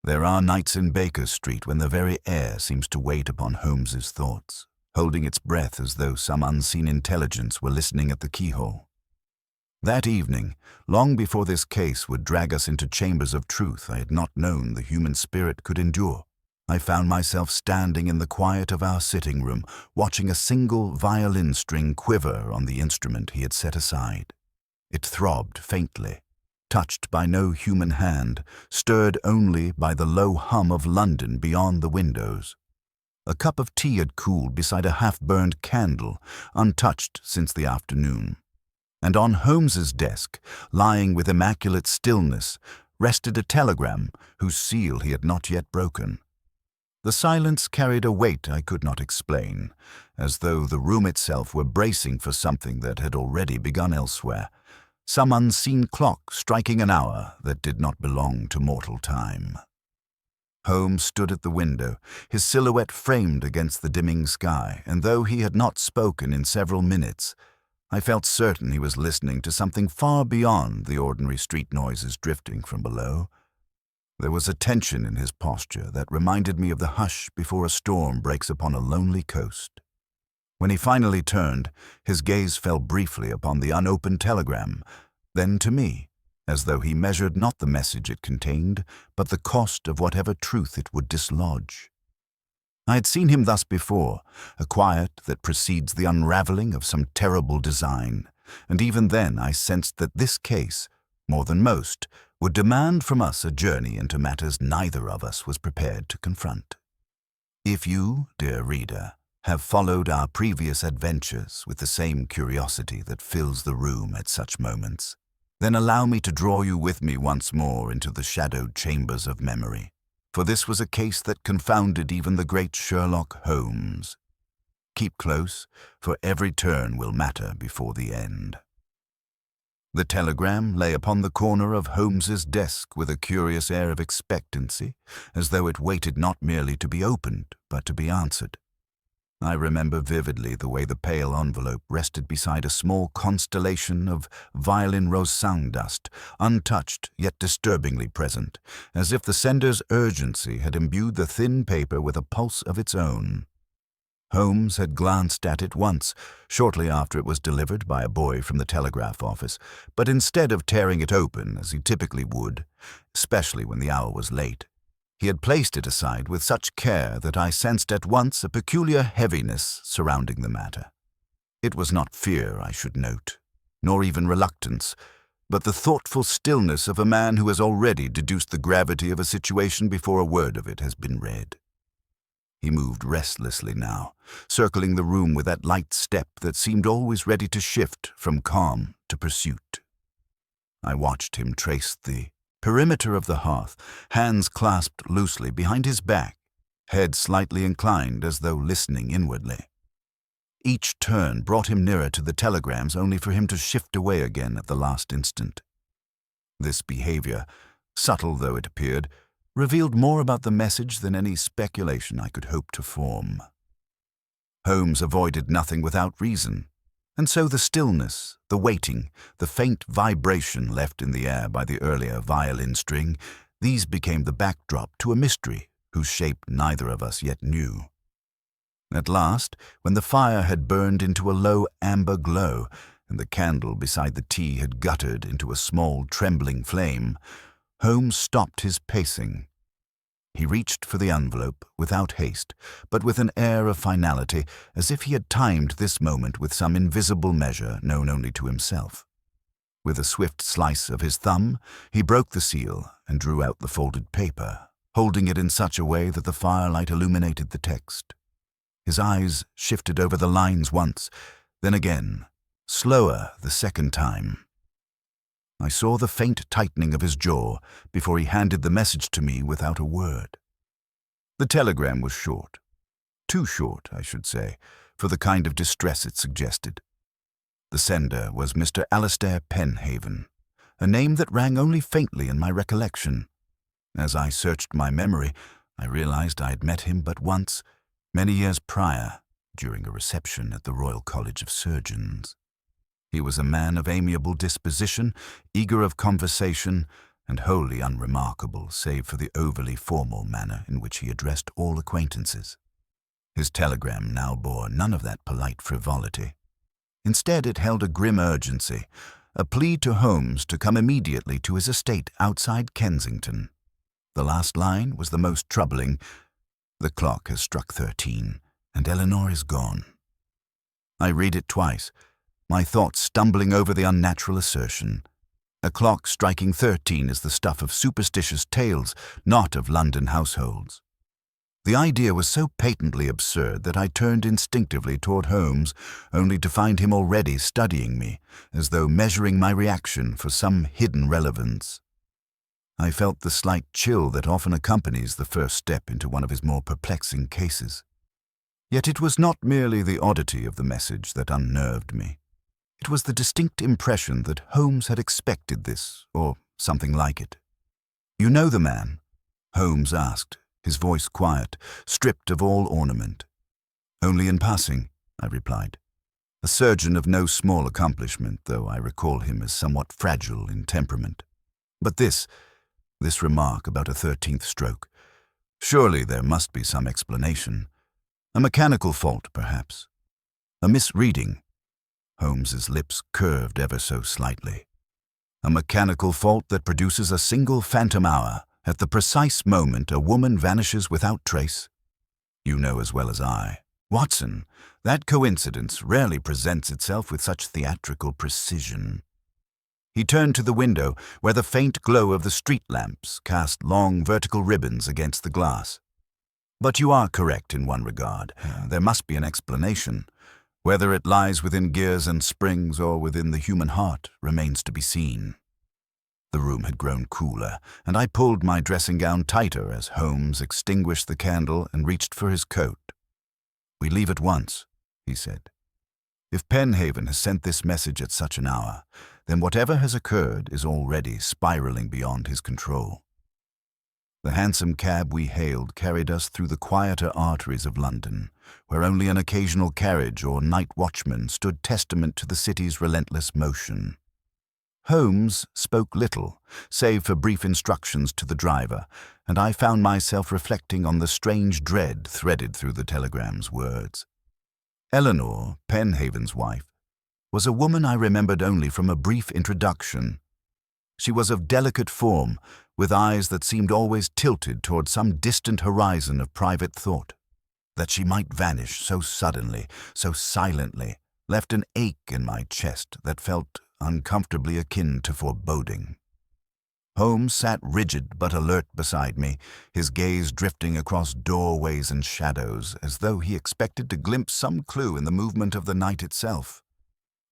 There are nights in Baker Street when the very air seems to wait upon Holmes's thoughts, holding its breath as though some unseen intelligence were listening at the keyhole. That evening, long before this case would drag us into chambers of truth I had not known the human spirit could endure, I found myself standing in the quiet of our sitting room, watching a single violin string quiver on the instrument he had set aside. It throbbed faintly, touched by no human hand, stirred only by the low hum of London beyond the windows. A cup of tea had cooled beside a half-burned candle, untouched since the afternoon. And on Holmes's desk, lying with immaculate stillness, rested a telegram whose seal he had not yet broken. The silence carried a weight I could not explain, as though the room itself were bracing for something that had already begun elsewhere, some unseen clock striking an hour that did not belong to mortal time. Holmes stood at the window, his silhouette framed against the dimming sky, and though he had not spoken in several minutes, I felt certain he was listening to something far beyond the ordinary street noises drifting from below. There was a tension in his posture that reminded me of the hush before a storm breaks upon a lonely coast. When he finally turned, his gaze fell briefly upon the unopened telegram, then to me, as though he measured not the message it contained, but the cost of whatever truth it would dislodge. I had seen him thus before, a quiet that precedes the unraveling of some terrible design, and even then I sensed that this case, more than most, would demand from us a journey into matters neither of us was prepared to confront. If you, dear reader, have followed our previous adventures with the same curiosity that fills the room at such moments, then allow me to draw you with me once more into the shadowed chambers of memory, for this was a case that confounded even the great Sherlock Holmes. Keep close, for every turn will matter before the end. The telegram lay upon the corner of Holmes's desk with a curious air of expectancy, as though it waited not merely to be opened, but to be answered. I remember vividly the way the pale envelope rested beside a small constellation of violin rosang dust, untouched yet disturbingly present, as if the sender's urgency had imbued the thin paper with a pulse of its own. Holmes had glanced at it once, shortly after it was delivered by a boy from the telegraph office, but instead of tearing it open as he typically would, especially when the hour was late, he had placed it aside with such care that I sensed at once a peculiar heaviness surrounding the matter. It was not fear, I should note, nor even reluctance, but the thoughtful stillness of a man who has already deduced the gravity of a situation before a word of it has been read. He moved restlessly now, circling the room with that light step that seemed always ready to shift from calm to pursuit. I watched him trace the perimeter of the hearth, hands clasped loosely behind his back, head slightly inclined as though listening inwardly. Each turn brought him nearer to the telegrams only for him to shift away again at the last instant. This behavior, subtle though it appeared, revealed more about the message than any speculation I could hope to form. Holmes avoided nothing without reason, and so the stillness, the waiting, the faint vibration left in the air by the earlier violin string, these became the backdrop to a mystery whose shape neither of us yet knew. At last, when the fire had burned into a low amber glow, and the candle beside the tea had guttered into a small trembling flame, Holmes stopped his pacing. He reached for the envelope without haste, but with an air of finality, as if he had timed this moment with some invisible measure known only to himself. With a swift slice of his thumb, he broke the seal and drew out the folded paper, holding it in such a way that the firelight illuminated the text. His eyes shifted over the lines once, then again, slower the second time. I saw the faint tightening of his jaw before he handed the message to me without a word. The telegram was short. Too short, I should say, for the kind of distress it suggested. The sender was Mr. Alastair Penhaven, a name that rang only faintly in my recollection. As I searched my memory, I realized I had met him but once, many years prior, during a reception at the Royal College of Surgeons. He was a man of amiable disposition, eager of conversation, and wholly unremarkable save for the overly formal manner in which he addressed all acquaintances. His telegram now bore none of that polite frivolity. Instead, it held a grim urgency, a plea to Holmes to come immediately to his estate outside Kensington. The last line was the most troubling. "The clock has struck 13, and Eleanor is gone." I read it twice, my thoughts stumbling over the unnatural assertion. A clock striking 13 is the stuff of superstitious tales, not of London households. The idea was so patently absurd that I turned instinctively toward Holmes, only to find him already studying me, as though measuring my reaction for some hidden relevance. I felt the slight chill that often accompanies the first step into one of his more perplexing cases. Yet it was not merely the oddity of the message that unnerved me. It was the distinct impression that Holmes had expected this, or something like it. "You know the man?" Holmes asked, his voice quiet, stripped of all ornament. "Only in passing," I replied. "A surgeon of no small accomplishment, though I recall him as somewhat fragile in temperament. But this remark about a 13th stroke. Surely there must be some explanation. A mechanical fault, perhaps. A misreading." Holmes's lips curved ever so slightly. "A mechanical fault that produces a single phantom hour, at the precise moment a woman vanishes without trace? You know as well as I, Watson, that coincidence rarely presents itself with such theatrical precision." He turned to the window, where the faint glow of the street lamps cast long vertical ribbons against the glass. "But you are correct in one regard. There must be an explanation. Whether it lies within gears and springs or within the human heart remains to be seen." The room had grown cooler, and I pulled my dressing gown tighter as Holmes extinguished the candle and reached for his coat. "We leave at once," he said. "If Penhaven has sent this message at such an hour, then whatever has occurred is already spiraling beyond his control." The hansom cab we hailed carried us through the quieter arteries of London, where only an occasional carriage or night watchman stood testament to the city's relentless motion. Holmes spoke little, save for brief instructions to the driver, and I found myself reflecting on the strange dread threaded through the telegram's words. Eleanor, Penhaven's wife, was a woman I remembered only from a brief introduction. She was of delicate form, with eyes that seemed always tilted toward some distant horizon of private thought. That she might vanish so suddenly, so silently, left an ache in my chest that felt uncomfortably akin to foreboding. Holmes sat rigid but alert beside me, his gaze drifting across doorways and shadows, as though he expected to glimpse some clue in the movement of the night itself.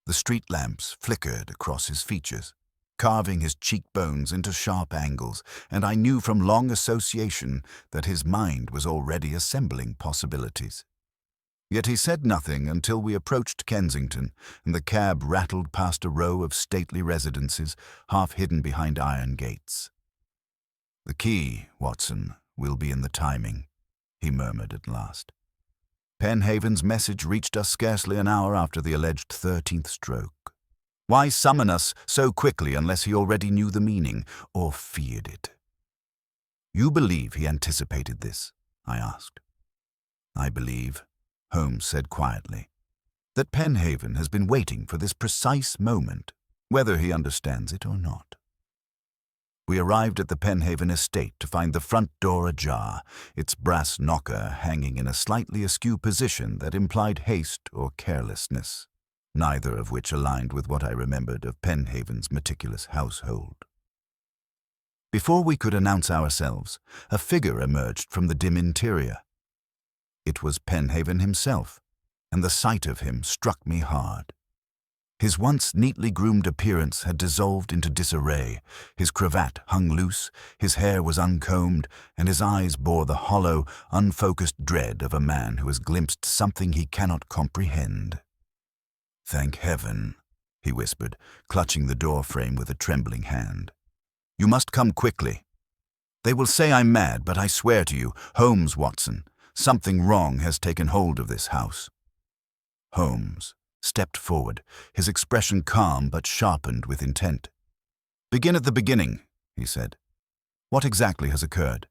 The street lamps flickered across his features, carving his cheekbones into sharp angles, and I knew from long association that his mind was already assembling possibilities. Yet he said nothing until we approached Kensington, and the cab rattled past a row of stately residences, half hidden behind iron gates. "The key, Watson, will be in the timing," he murmured at last. "Penhaven's message reached us scarcely an hour after the alleged 13th stroke. Why summon us so quickly unless he already knew the meaning, or feared it?" "You believe he anticipated this?" I asked. "I believe," Holmes said quietly, "that Penhaven has been waiting for this precise moment, whether he understands it or not." We arrived at the Penhaven estate to find the front door ajar, its brass knocker hanging in a slightly askew position that implied haste or carelessness, neither of which aligned with what I remembered of Penhaven's meticulous household. Before we could announce ourselves, a figure emerged from the dim interior. It was Penhaven himself, and the sight of him struck me hard. His once neatly groomed appearance had dissolved into disarray. His cravat hung loose, his hair was uncombed, and his eyes bore the hollow, unfocused dread of a man who has glimpsed something he cannot comprehend. "Thank heaven," he whispered, clutching the door frame with a trembling hand. "You must come quickly. They will say I'm mad, but I swear to you, Holmes, Watson, something wrong has taken hold of this house." Holmes stepped forward, his expression calm but sharpened with intent. "Begin at the beginning," he said. "What exactly has occurred?"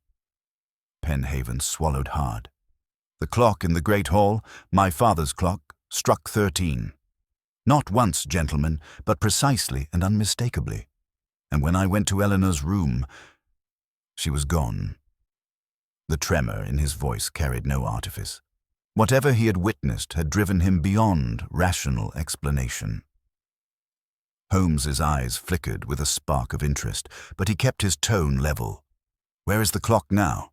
Penhaven swallowed hard. The clock in the great hall, my father's clock, struck 13. Not once, gentlemen, but precisely and unmistakably. And when I went to Eleanor's room, she was gone. The tremor in his voice carried no artifice. Whatever he had witnessed had driven him beyond rational explanation. Holmes's eyes flickered with a spark of interest, but he kept his tone level. "Where is the clock now?"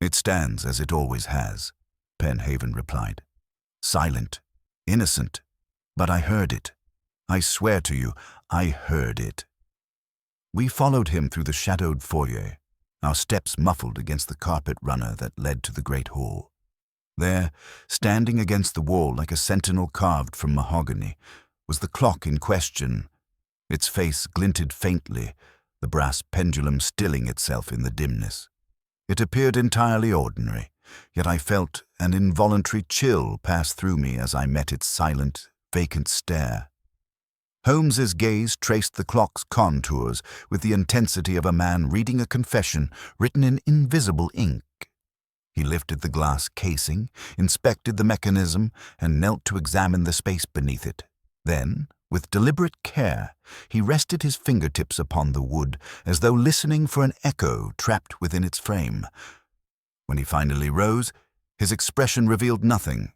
"It stands as it always has," Penhaven replied. "Silent, innocent, but I heard it. I swear to you, I heard it." We followed him through the shadowed foyer, our steps muffled against the carpet runner that led to the great hall. There, standing against the wall like a sentinel carved from mahogany, was the clock in question. Its face glinted faintly, the brass pendulum stilling itself in the dimness. It appeared entirely ordinary, yet I felt an involuntary chill pass through me as I met its silent, vacant stare. Holmes's gaze traced the clock's contours with the intensity of a man reading a confession written in invisible ink. He lifted the glass casing, inspected the mechanism, and knelt to examine the space beneath it. Then, with deliberate care, he rested his fingertips upon the wood as though listening for an echo trapped within its frame. When he finally rose, his expression revealed nothing.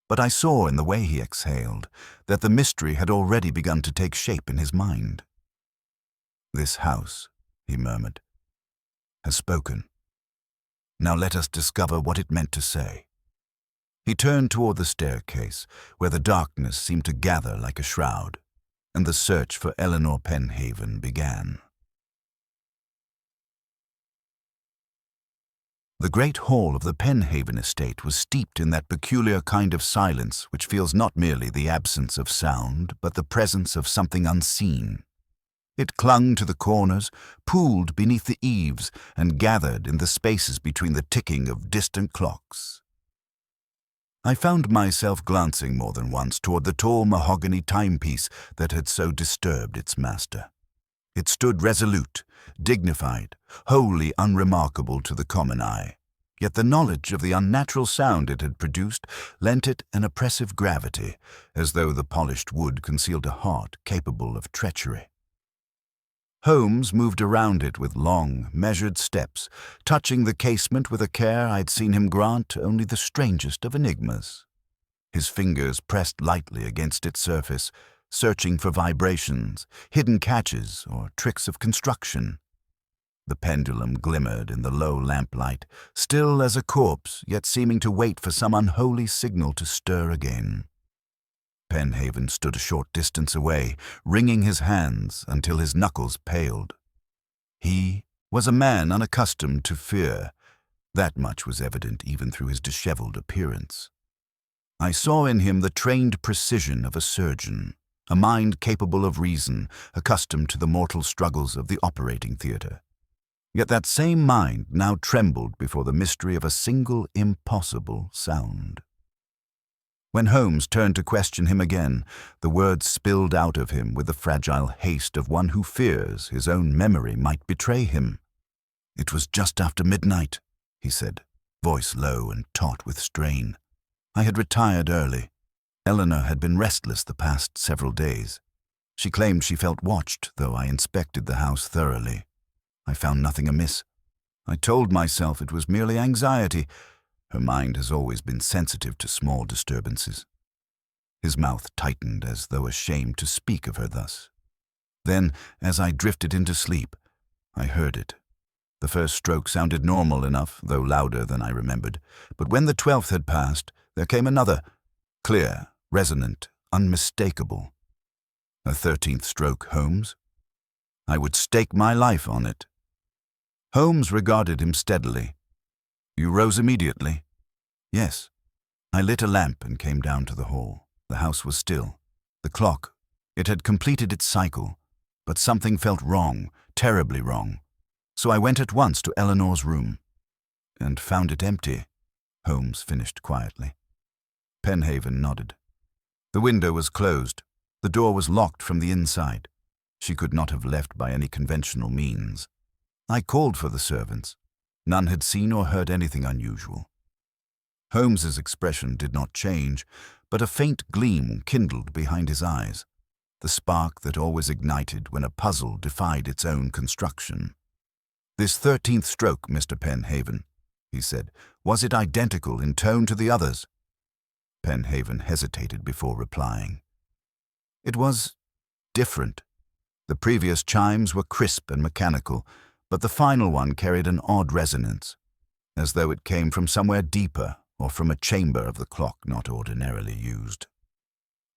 But I saw in the way he exhaled that the mystery had already begun to take shape in his mind. "This house," he murmured, "has spoken. Now let us discover what it meant to say." He turned toward the staircase, where the darkness seemed to gather like a shroud, and the search for Eleanor Penhaven began. The great hall of the Penhaven estate was steeped in that peculiar kind of silence which feels not merely the absence of sound, but the presence of something unseen. It clung to the corners, pooled beneath the eaves, and gathered in the spaces between the ticking of distant clocks. I found myself glancing more than once toward the tall mahogany timepiece that had so disturbed its master. It stood resolute, dignified, wholly unremarkable to the common eye, yet the knowledge of the unnatural sound it had produced lent it an oppressive gravity, as though the polished wood concealed a heart capable of treachery. Holmes moved around it with long, measured steps, touching the casement with a care I'd seen him grant only the strangest of enigmas. His fingers pressed lightly against its surface, searching for vibrations, hidden catches, or tricks of construction. The pendulum glimmered in the low lamplight, still as a corpse, yet seeming to wait for some unholy signal to stir again. Penhaven stood a short distance away, wringing his hands until his knuckles paled. He was a man unaccustomed to fear. That much was evident even through his disheveled appearance. I saw in him the trained precision of a surgeon, a mind capable of reason, accustomed to the mortal struggles of the operating theatre. Yet that same mind now trembled before the mystery of a single impossible sound. When Holmes turned to question him again, the words spilled out of him with the fragile haste of one who fears his own memory might betray him. "It was just after midnight," he said, voice low and taut with strain. "I had retired early. Eleanor had been restless the past several days. She claimed she felt watched, though I inspected the house thoroughly. I found nothing amiss. I told myself it was merely anxiety. Her mind has always been sensitive to small disturbances." His mouth tightened as though ashamed to speak of her thus. Then, as I drifted into sleep, I heard it. The first stroke sounded normal enough, though louder than I remembered. But when the 12th had passed, there came another, clear, resonant, unmistakable. A 13th stroke, Holmes? I would stake my life on it. Holmes regarded him steadily. "You rose immediately?" "Yes." I lit a lamp and came down to the hall. The house was still. The clock, it had completed its cycle, but something felt wrong, terribly wrong. So I went at once to Eleanor's room. "And found it empty," Holmes finished quietly. Penhaven nodded. "The window was closed. The door was locked from the inside. She could not have left by any conventional means. I called for the servants. None had seen or heard anything unusual. Holmes's expression did not change, but a faint gleam kindled behind his eyes, the spark that always ignited when a puzzle defied its own construction. "This 13th stroke, Mr. Penhaven," he said, "was it identical in tone to the others?" Penhaven hesitated before replying. "It was different. The previous chimes were crisp and mechanical, but the final one carried an odd resonance, as though it came from somewhere deeper or from a chamber of the clock not ordinarily used."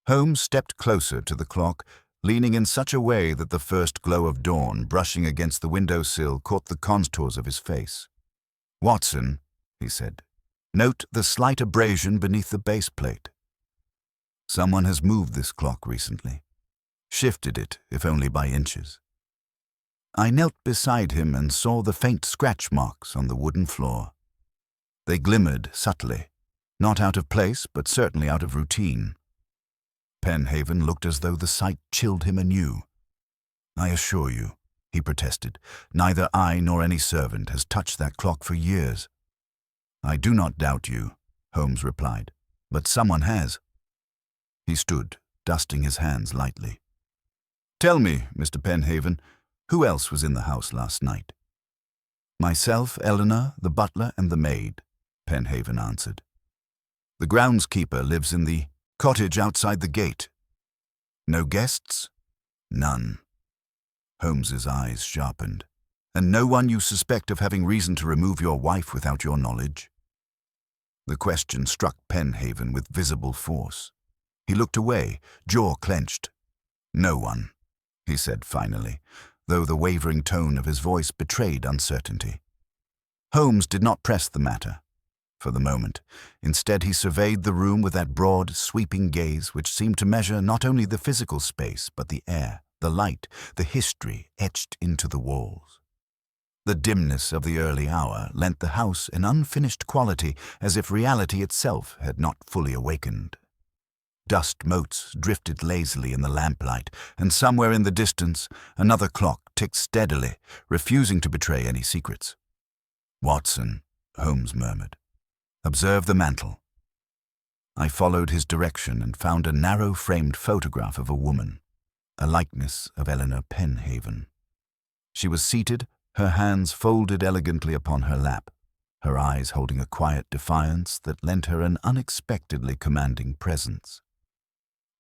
Holmes stepped closer to the clock, leaning in such a way that the first glow of dawn brushing against the window-sill caught the contours of his face. "Watson," he said, "note the slight abrasion beneath the base plate. Someone has moved this clock recently, shifted it, if only by inches." I knelt beside him and saw the faint scratch marks on the wooden floor. They glimmered subtly, not out of place, but certainly out of routine. Penhaven looked as though the sight chilled him anew. "I assure you," he protested, "neither I nor any servant has touched that clock for years." "I do not doubt you," Holmes replied, "but someone has." He stood, dusting his hands lightly. "Tell me, Mr. Penhaven, who else was in the house last night?" "Myself, Eleanor, the butler, and the maid," Penhaven answered. "The groundskeeper lives in the cottage outside the gate." "No guests?" "None." Holmes's eyes sharpened. "And no one you suspect of having reason to remove your wife without your knowledge?" The question struck Penhaven with visible force. He looked away, jaw clenched. "No one," he said finally, though the wavering tone of his voice betrayed uncertainty. Holmes did not press the matter for the moment. Instead, he surveyed the room with that broad, sweeping gaze which seemed to measure not only the physical space, but the air, the light, the history etched into the walls. The dimness of the early hour lent the house an unfinished quality, as if reality itself had not fully awakened. Dust motes drifted lazily in the lamplight, and somewhere in the distance another clock ticked steadily, refusing to betray any secrets. "Watson," Holmes murmured, "observe the mantel." I followed his direction and found a narrow-framed photograph of a woman, a likeness of Eleanor Penhaven. She was seated, her hands folded elegantly upon her lap, her eyes holding a quiet defiance that lent her an unexpectedly commanding presence.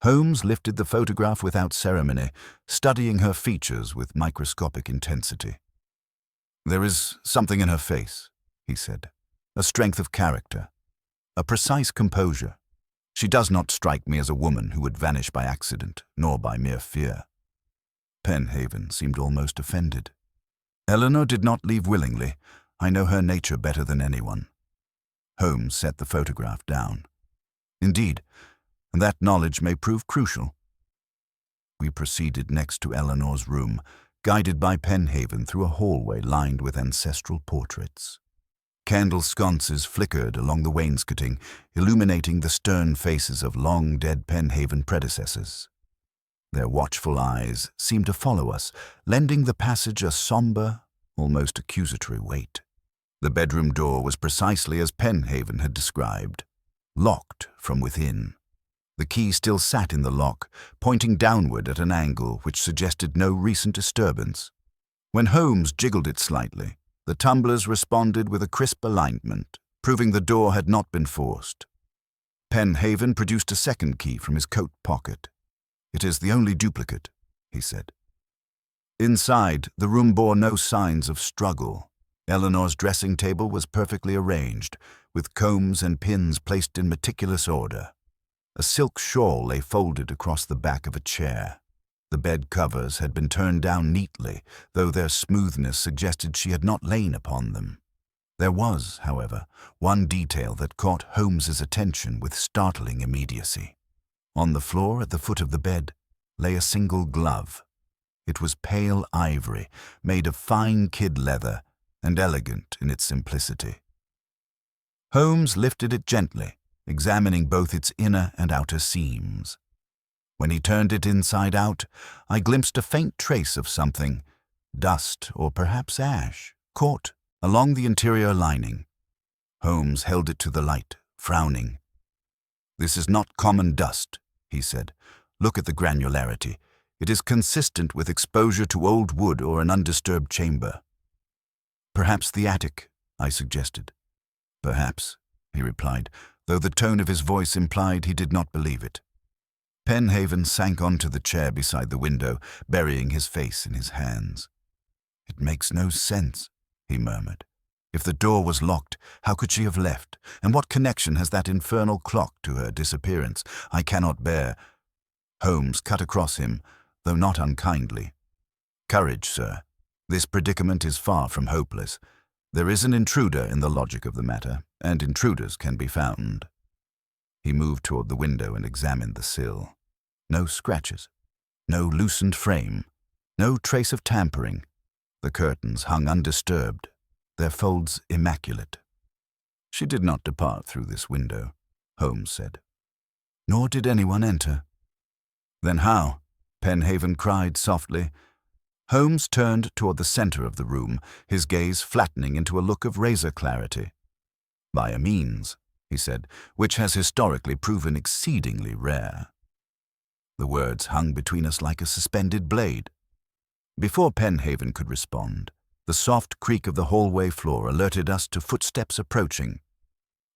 Holmes lifted the photograph without ceremony, studying her features with microscopic intensity. "There is something in her face," he said, "a strength of character, a precise composure. She does not strike me as a woman who would vanish by accident, nor by mere fear." Penhaven seemed almost offended. "Eleanor did not leave willingly. I know her nature better than anyone." Holmes set the photograph down. "Indeed, and that knowledge may prove crucial." We proceeded next to Eleanor's room, guided by Penhaven through a hallway lined with ancestral portraits. Candle sconces flickered along the wainscoting, illuminating the stern faces of long-dead Penhaven predecessors. Their watchful eyes seemed to follow us, lending the passage a somber, almost accusatory weight. The bedroom door was precisely as Penhaven had described, locked from within. The key still sat in the lock, pointing downward at an angle which suggested no recent disturbance. When Holmes jiggled it slightly, the tumblers responded with a crisp alignment, proving the door had not been forced. Penhaven produced a second key from his coat pocket. "It is the only duplicate," he said. Inside, the room bore no signs of struggle. Eleanor's dressing table was perfectly arranged, with combs and pins placed in meticulous order. A silk shawl lay folded across the back of a chair. The bed covers had been turned down neatly, though their smoothness suggested she had not lain upon them. There was, however, one detail that caught Holmes's attention with startling immediacy. On the floor at the foot of the bed lay a single glove. It was pale ivory, made of fine kid leather, and elegant in its simplicity. Holmes lifted it gently, examining both its inner and outer seams. When he turned it inside out, I glimpsed a faint trace of something, dust or perhaps ash, caught along the interior lining. Holmes held it to the light, frowning. "This is not common dust," he said. "Look at the granularity. It is consistent with exposure to old wood or an undisturbed chamber." "Perhaps the attic," I suggested. "Perhaps," he replied, though the tone of his voice implied he did not believe it. Penhaven sank onto the chair beside the window, burying his face in his hands. "It makes no sense," he murmured. "If the door was locked, how could she have left? And what connection has that infernal clock to her disappearance? I cannot bear—" Holmes cut across him, though not unkindly. "Courage, sir. This predicament is far from hopeless. There is an intruder in the logic of the matter, and intruders can be found." He moved toward the window and examined the sill. No scratches, no loosened frame, no trace of tampering. The curtains hung undisturbed, their folds immaculate. "She did not depart through this window," Holmes said. "Nor did anyone enter." "Then how?" Penhaven cried softly. Holmes turned toward the center of the room, his gaze flattening into a look of razor clarity. "By a means," he said, "which has historically proven exceedingly rare." The words hung between us like a suspended blade. Before Penhaven could respond, the soft creak of the hallway floor alerted us to footsteps approaching.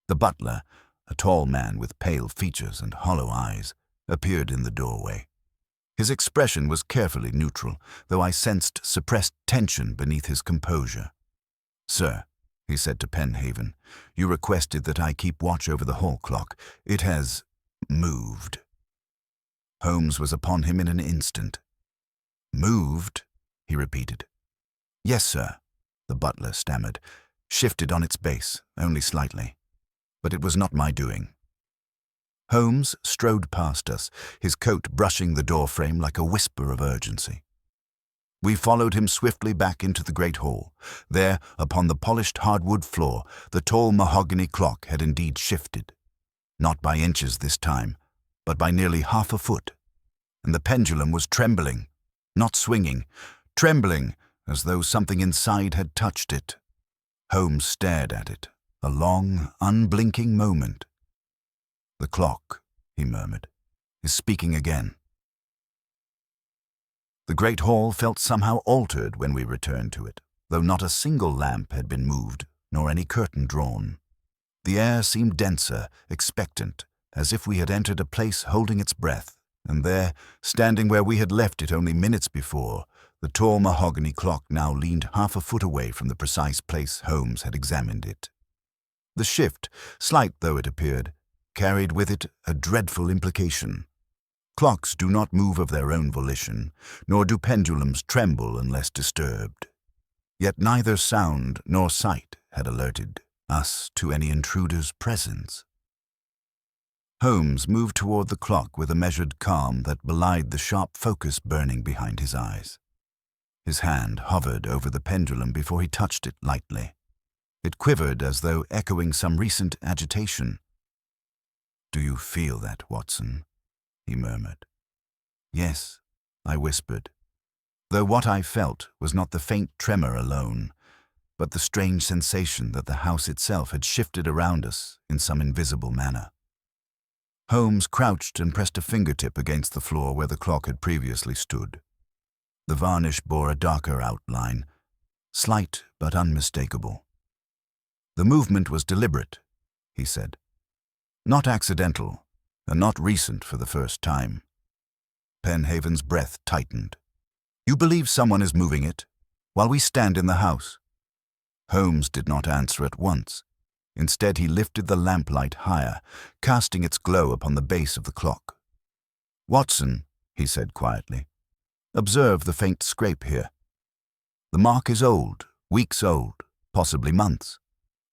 The butler, a tall man with pale features and hollow eyes, appeared in the doorway. His expression was carefully neutral, though I sensed suppressed tension beneath his composure. "Sir," he said to Penhaven, "you requested that I keep watch over the hall clock. It has moved." Holmes was upon him in an instant. "Moved?" he repeated. "Yes, sir," the butler stammered. "Shifted on its base, only slightly. But it was not my doing." Holmes strode past us, his coat brushing the door frame like a whisper of urgency. We followed him swiftly back into the great hall. There, upon the polished hardwood floor, the tall mahogany clock had indeed shifted. Not by inches this time, but by nearly half a foot. And the pendulum was trembling, not swinging, trembling as though something inside had touched it. Holmes stared at it, a long, unblinking moment. "The clock," he murmured, "is speaking again." The great hall felt somehow altered when we returned to it, though not a single lamp had been moved, nor any curtain drawn. The air seemed denser, expectant, as if we had entered a place holding its breath, and there, standing where we had left it only minutes before, the tall mahogany clock now leaned half a foot away from the precise place Holmes had examined it. The shift, slight though it appeared, carried with it a dreadful implication. Clocks do not move of their own volition, nor do pendulums tremble unless disturbed. Yet neither sound nor sight had alerted us to any intruder's presence. Holmes moved toward the clock with a measured calm that belied the sharp focus burning behind his eyes. His hand hovered over the pendulum before he touched it lightly. It quivered as though echoing some recent agitation. "Do you feel that, Watson?" he murmured. "Yes," I whispered, though what I felt was not the faint tremor alone, but the strange sensation that the house itself had shifted around us in some invisible manner. Holmes crouched and pressed a fingertip against the floor where the clock had previously stood. The varnish bore a darker outline, slight but unmistakable. "The movement was deliberate," he said. "Not accidental, and not recent for the first time." Penhaven's breath tightened. "You believe someone is moving it, while we stand in the house?" Holmes did not answer at once. Instead, he lifted the lamplight higher, casting its glow upon the base of the clock. "Watson," he said quietly, "observe the faint scrape here. The mark is old, weeks old, possibly months.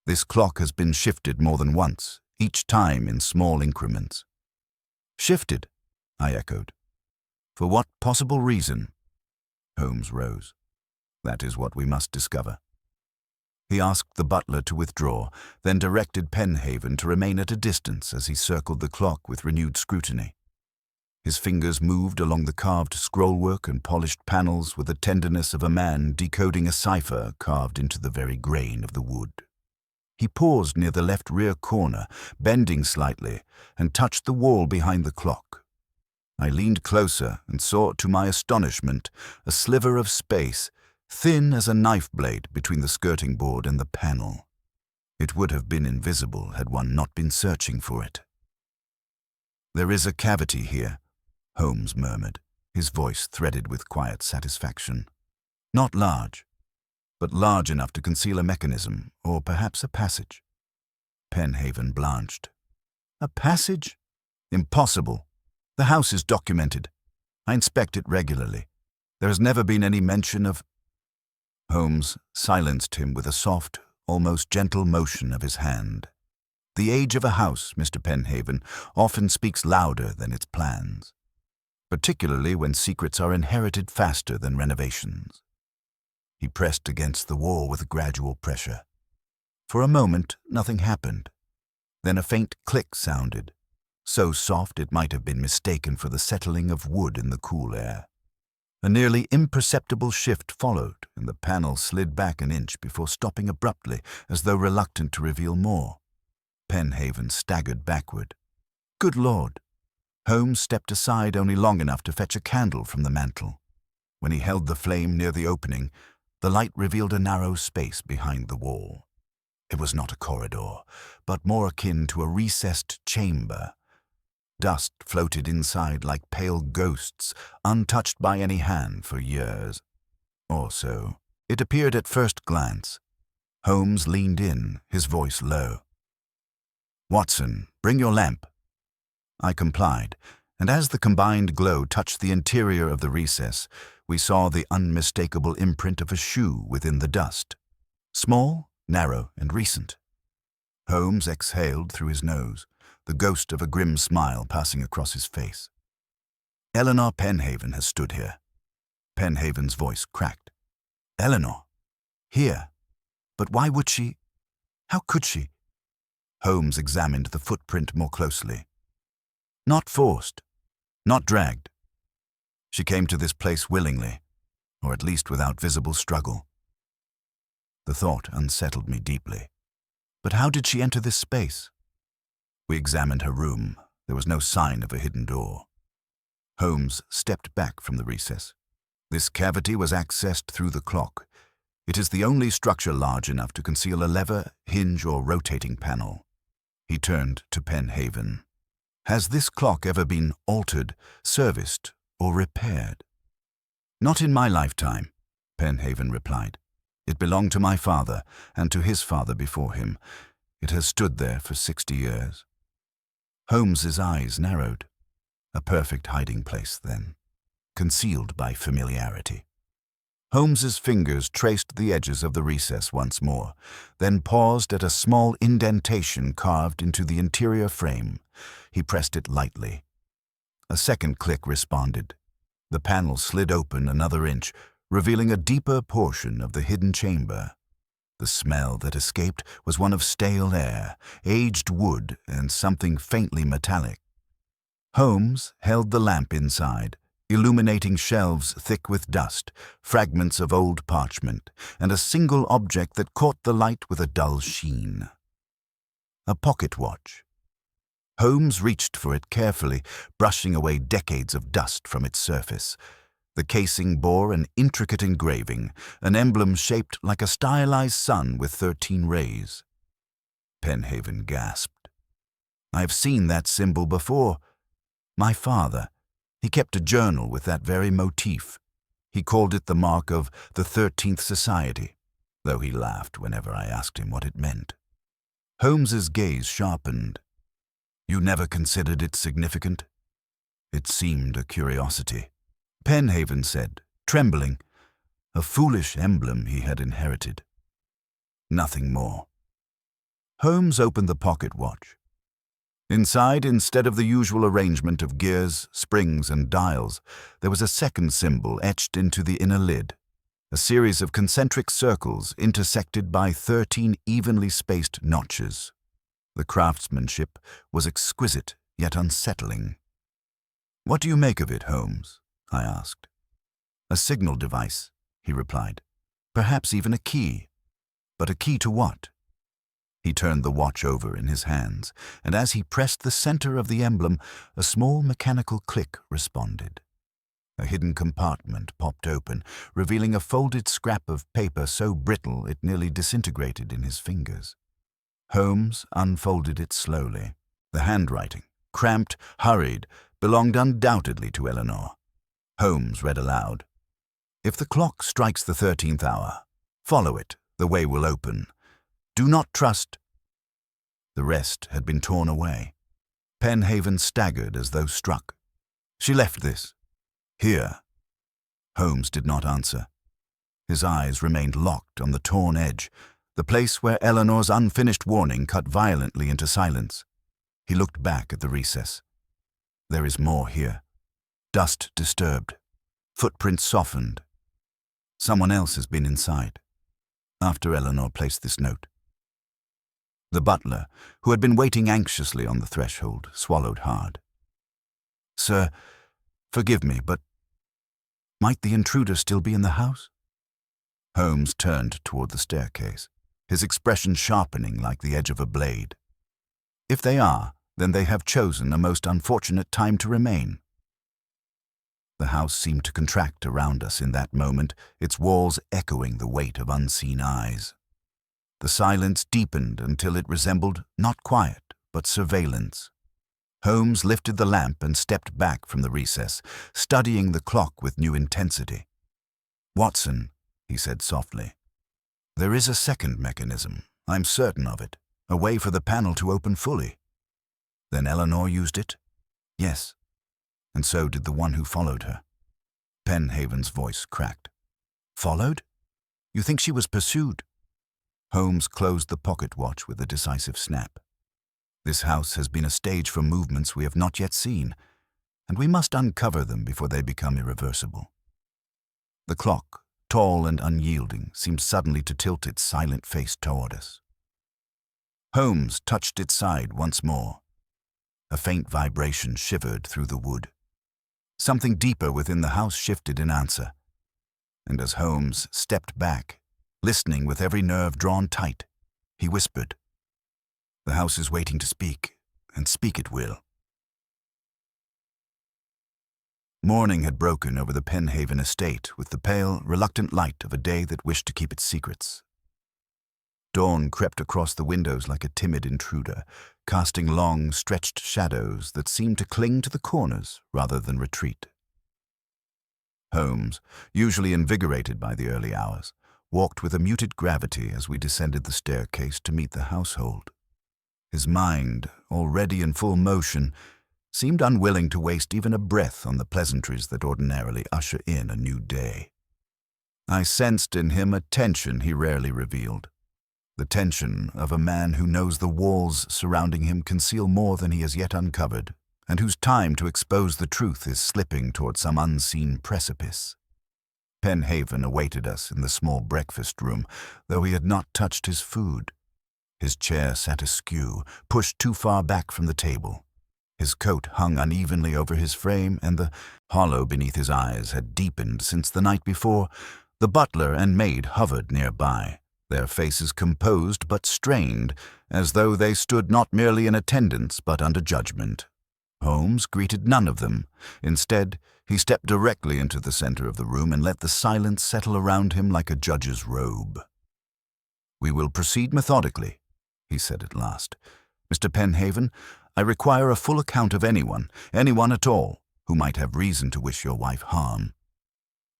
This clock has been shifted more than once, each time in small increments." "Shifted?" I echoed. "For what possible reason?" Holmes rose. "That is what we must discover." He asked the butler to withdraw, then directed Penhaven to remain at a distance as he circled the clock with renewed scrutiny. His fingers moved along the carved scrollwork and polished panels with the tenderness of a man decoding a cipher carved into the very grain of the wood. He paused near the left rear corner, bending slightly, and touched the wall behind the clock. I leaned closer and saw, to my astonishment, a sliver of space, thin as a knife blade between the skirting board and the panel. It would have been invisible had one not been searching for it. "There is a cavity here," Holmes murmured, his voice threaded with quiet satisfaction. "Not large, but large enough to conceal a mechanism, or perhaps a passage." Penhaven blanched. "A passage? Impossible. The house is documented. I inspect it regularly. There has never been any mention of—" Holmes silenced him with a soft, almost gentle motion of his hand. "The age of a house, Mr. Penhaven, often speaks louder than its plans, particularly when secrets are inherited faster than renovations." He pressed against the wall with gradual pressure. For a moment, nothing happened. Then a faint click sounded, so soft it might have been mistaken for the settling of wood in the cool air. A nearly imperceptible shift followed, and the panel slid back an inch before stopping abruptly, as though reluctant to reveal more. Penhaven staggered backward. "Good Lord!" Holmes stepped aside only long enough to fetch a candle from the mantel. When he held the flame near the opening, the light revealed a narrow space behind the wall. It was not a corridor, but more akin to a recessed chamber. Dust floated inside like pale ghosts, untouched by any hand for years. Or so it appeared at first glance. Holmes leaned in, his voice low. "Watson, bring your lamp." I complied, and as the combined glow touched the interior of the recess, we saw the unmistakable imprint of a shoe within the dust. Small, narrow, and recent. Holmes exhaled through his nose, the ghost of a grim smile passing across his face. "Eleanor Penhaven has stood here." Penhaven's voice cracked. "Eleanor? Here? But why would she? How could she?" Holmes examined the footprint more closely. "Not forced, not dragged. She came to this place willingly, or at least without visible struggle." The thought unsettled me deeply. But how did she enter this space? We examined her room. There was no sign of a hidden door. Holmes stepped back from the recess. "This cavity was accessed through the clock. It is the only structure large enough to conceal a lever, hinge, or rotating panel." He turned to Penhaven. "Has this clock ever been altered, serviced, or repaired?" "Not in my lifetime," Penhaven replied. "It belonged to my father, and to his father before him. It has stood there for 60 years. Holmes's eyes narrowed. A perfect hiding place, then, concealed by familiarity. Holmes's fingers traced the edges of the recess once more, then paused at a small indentation carved into the interior frame. He pressed it lightly. A second click responded. The panel slid open another inch, revealing a deeper portion of the hidden chamber. The smell that escaped was one of stale air, aged wood, and something faintly metallic. Holmes held the lamp inside, illuminating shelves thick with dust, fragments of old parchment, and a single object that caught the light with a dull sheen. A pocket watch. Holmes reached for it carefully, brushing away decades of dust from its surface. The casing bore an intricate engraving, an emblem shaped like a stylized sun with 13 rays. Penhaven gasped. "I've seen that symbol before. My father, he kept a journal with that very motif. He called it the mark of the 13th Society, though he laughed whenever I asked him what it meant." Holmes's gaze sharpened. "You never considered it significant?" "It seemed a curiosity," Penhaven said, trembling. A foolish emblem he had inherited. Nothing more. Holmes opened the pocket watch. Inside, instead of the usual arrangement of gears, springs, and dials, there was a second symbol etched into the inner lid, a series of concentric circles intersected by 13 evenly spaced notches. The craftsmanship was exquisite yet unsettling. "What do you make of it, Holmes?" I asked. "A signal device," he replied. "Perhaps even a key. But a key to what?" He turned the watch over in his hands, and as he pressed the center of the emblem, a small mechanical click responded. A hidden compartment popped open, revealing a folded scrap of paper so brittle it nearly disintegrated in his fingers. Holmes unfolded it slowly. The handwriting, cramped, hurried, belonged undoubtedly to Eleanor. Holmes read aloud, "If the clock strikes the 13th hour, follow it, the way will open. Do not trust—" The rest had been torn away. Penhaven staggered as though struck. "She left this. Here." Holmes did not answer. His eyes remained locked on the torn edge, the place where Eleanor's unfinished warning cut violently into silence. He looked back at the recess. There is more here. Dust disturbed. Footprints softened. Someone else has been inside. After Eleanor placed this note. The butler, who had been waiting anxiously on the threshold, swallowed hard. "Sir, forgive me, but might the intruder still be in the house?" Holmes turned toward the staircase, his expression sharpening like the edge of a blade. "If they are, then they have chosen a most unfortunate time to remain." The house seemed to contract around us in that moment, its walls echoing the weight of unseen eyes. The silence deepened until it resembled not quiet, but surveillance. Holmes lifted the lamp and stepped back from the recess, studying the clock with new intensity. "Watson," he said softly, "there is a second mechanism, I'm certain of it, a way for the panel to open fully." "Then Eleanor used it?" "Yes, and so did the one who followed her." Penhaven's voice cracked. "Followed? You think she was pursued?" Holmes closed the pocket watch with a decisive snap. "This house has been a stage for movements we have not yet seen, and we must uncover them before they become irreversible." The clock, tall and unyielding, seemed suddenly to tilt its silent face toward us. Holmes touched its side once more. A faint vibration shivered through the wood. Something deeper within the house shifted in answer. And as Holmes stepped back, listening with every nerve drawn tight, he whispered, "The house is waiting to speak, and speak it will." Morning had broken over the Penhaven estate with the pale, reluctant light of a day that wished to keep its secrets. Dawn crept across the windows like a timid intruder, casting long, stretched shadows that seemed to cling to the corners rather than retreat. Holmes, usually invigorated by the early hours, walked with a muted gravity as we descended the staircase to meet the household. His mind, already in full motion, seemed unwilling to waste even a breath on the pleasantries that ordinarily usher in a new day. I sensed in him a tension he rarely revealed. The tension of a man who knows the walls surrounding him conceal more than he has yet uncovered, and whose time to expose the truth is slipping toward some unseen precipice. Penhaven awaited us in the small breakfast room, though he had not touched his food. His chair sat askew, pushed too far back from the table. His coat hung unevenly over his frame, and the hollow beneath his eyes had deepened since the night before. The butler and maid hovered nearby, their faces composed but strained, as though they stood not merely in attendance but under judgment. Holmes greeted none of them. Instead, he stepped directly into the center of the room and let the silence settle around him like a judge's robe. "We will proceed methodically," he said at last. "Mr. Penhaven, I require a full account of anyone at all, who might have reason to wish your wife harm."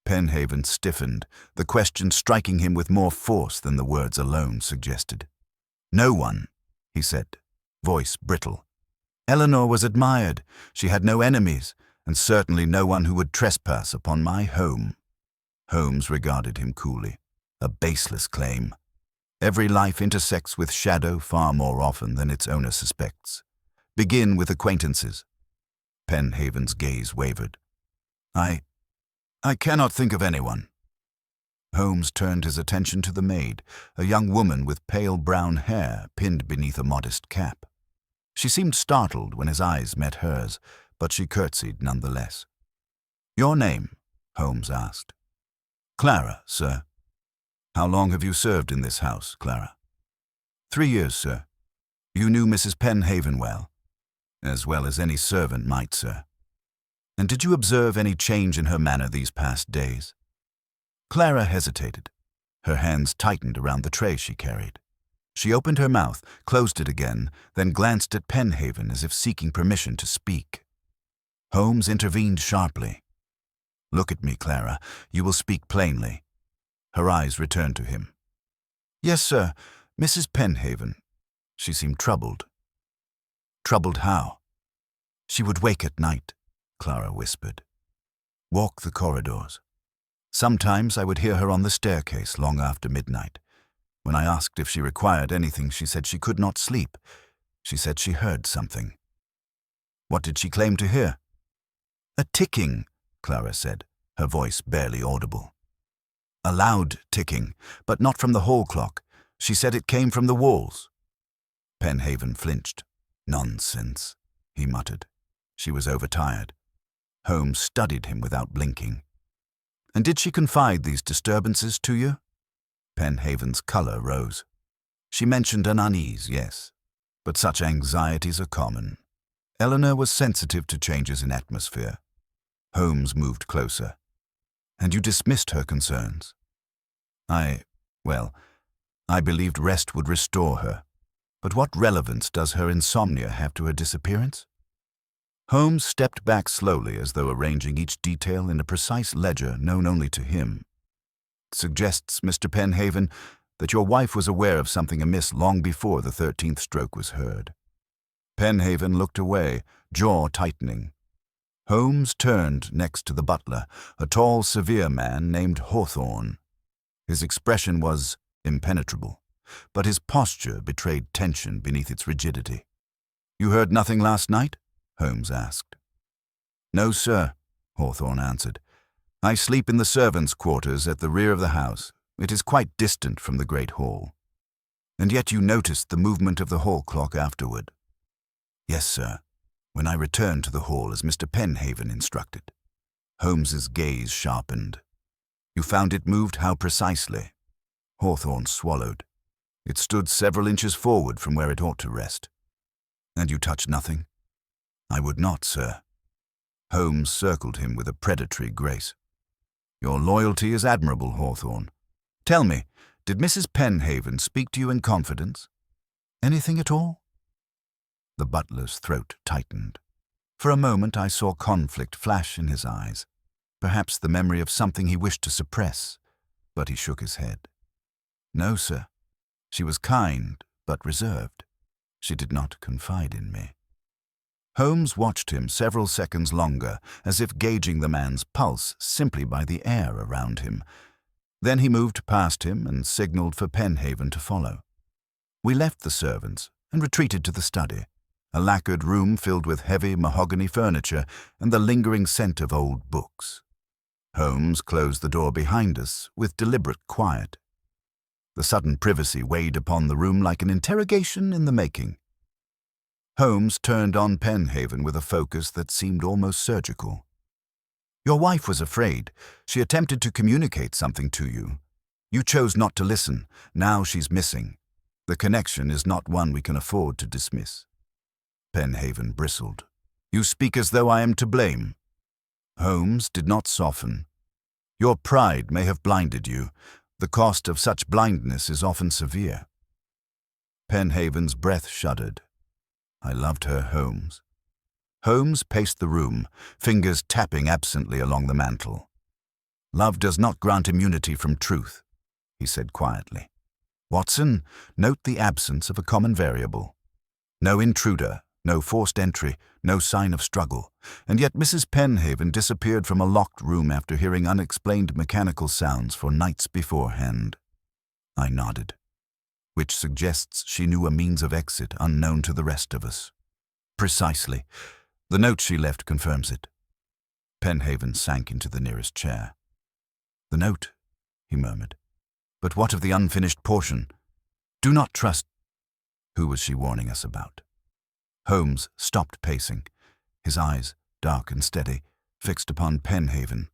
Penhaven stiffened, the question striking him with more force than the words alone suggested. "No one," he said, voice brittle. "Eleanor was admired. She had no enemies, and certainly no one who would trespass upon my home." Holmes regarded him coolly. "A baseless claim. Every life intersects with shadow far more often than its owner suspects. Begin with acquaintances." Penhaven's gaze wavered. I cannot think of anyone." Holmes turned his attention to the maid, a young woman with pale brown hair pinned beneath a modest cap. She seemed startled when his eyes met hers, but she curtsied nonetheless. "Your name?" Holmes asked. "Clara, sir." "How long have you served in this house, Clara?" 3 years, sir." "You knew Mrs. Penhaven well?" "As well as any servant might, sir." "And did you observe any change in her manner these past days?" Clara hesitated. Her hands tightened around the tray she carried. She opened her mouth, closed it again, then glanced at Penhaven as if seeking permission to speak. Holmes intervened sharply. "Look at me, Clara. You will speak plainly." Her eyes returned to him. "Yes, sir. Mrs. Penhaven." She seemed troubled. "Troubled how?" "She would wake at night," Clara whispered. "Walk the corridors. Sometimes I would hear her on the staircase long after midnight. When I asked if she required anything, she said she could not sleep. She said she heard something." "What did she claim to hear?" "A ticking," Clara said, her voice barely audible. "A loud ticking, but not from the hall clock. She said it came from the walls." Penhaven flinched. "Nonsense," he muttered. She was overtired. Holmes studied him without blinking. "And did she confide these disturbances to you?" Penhaven's color rose. "She mentioned an unease, yes. But such anxieties are common." Eleanor was sensitive to changes in atmosphere. Holmes moved closer. "And you dismissed her concerns?" I believed rest would restore her. But what relevance does her insomnia have to her disappearance?" Holmes stepped back slowly as though arranging each detail in a precise ledger known only to him. "It suggests, Mr. Penhaven, that your wife was aware of something amiss long before the 13th stroke was heard." Penhaven looked away, jaw tightening. Holmes turned next to the butler, a tall, severe man named Hawthorne. His expression was impenetrable, but his posture betrayed tension beneath its rigidity. "You heard nothing last night?" Holmes asked. "No, sir," Hawthorne answered. "I sleep in the servants' quarters at the rear of the house. It is quite distant from the great hall." "And yet you noticed the movement of the hall clock afterward?" "Yes, sir, when I returned to the hall as Mr. Penhaven instructed." Holmes's gaze sharpened. "You found it moved how precisely?" Hawthorne swallowed. "It stood several inches forward from where it ought to rest." "And you touched nothing?" "I would not, sir." Holmes circled him with a predatory grace. "Your loyalty is admirable, Hawthorne. Tell me, did Mrs. Penhaven speak to you in confidence? Anything at all?" The butler's throat tightened. For a moment I saw conflict flash in his eyes, perhaps the memory of something he wished to suppress, but he shook his head. "No, sir. She was kind, but reserved. She did not confide in me." Holmes watched him several seconds longer, as if gauging the man's pulse simply by the air around him. Then he moved past him and signaled for Penhaven to follow. We left the servants and retreated to the study, a lacquered room filled with heavy mahogany furniture and the lingering scent of old books. Holmes closed the door behind us with deliberate quiet. The sudden privacy weighed upon the room like an interrogation in the making. Holmes turned on Penhaven with a focus that seemed almost surgical. "Your wife was afraid. She attempted to communicate something to you. You chose not to listen. Now she's missing. The connection is not one we can afford to dismiss." Penhaven bristled. "You speak as though I am to blame." Holmes did not soften. "Your pride may have blinded you. The cost of such blindness is often severe." Penhaven's breath shuddered. "I loved her, Holmes." Holmes paced the room, fingers tapping absently along the mantel. "Love does not grant immunity from truth," he said quietly. "Watson, note the absence of a common variable. No intruder, no forced entry, no sign of struggle. And yet Mrs. Penhaven disappeared from a locked room after hearing unexplained mechanical sounds for nights beforehand." I nodded. "Which suggests she knew a means of exit unknown to the rest of us." "Precisely. The note she left confirms it." Penhaven sank into the nearest chair. "The note," he murmured. "But what of the unfinished portion? Do not trust—" Who was she warning us about? Holmes stopped pacing, his eyes dark and steady, fixed upon Penhaven.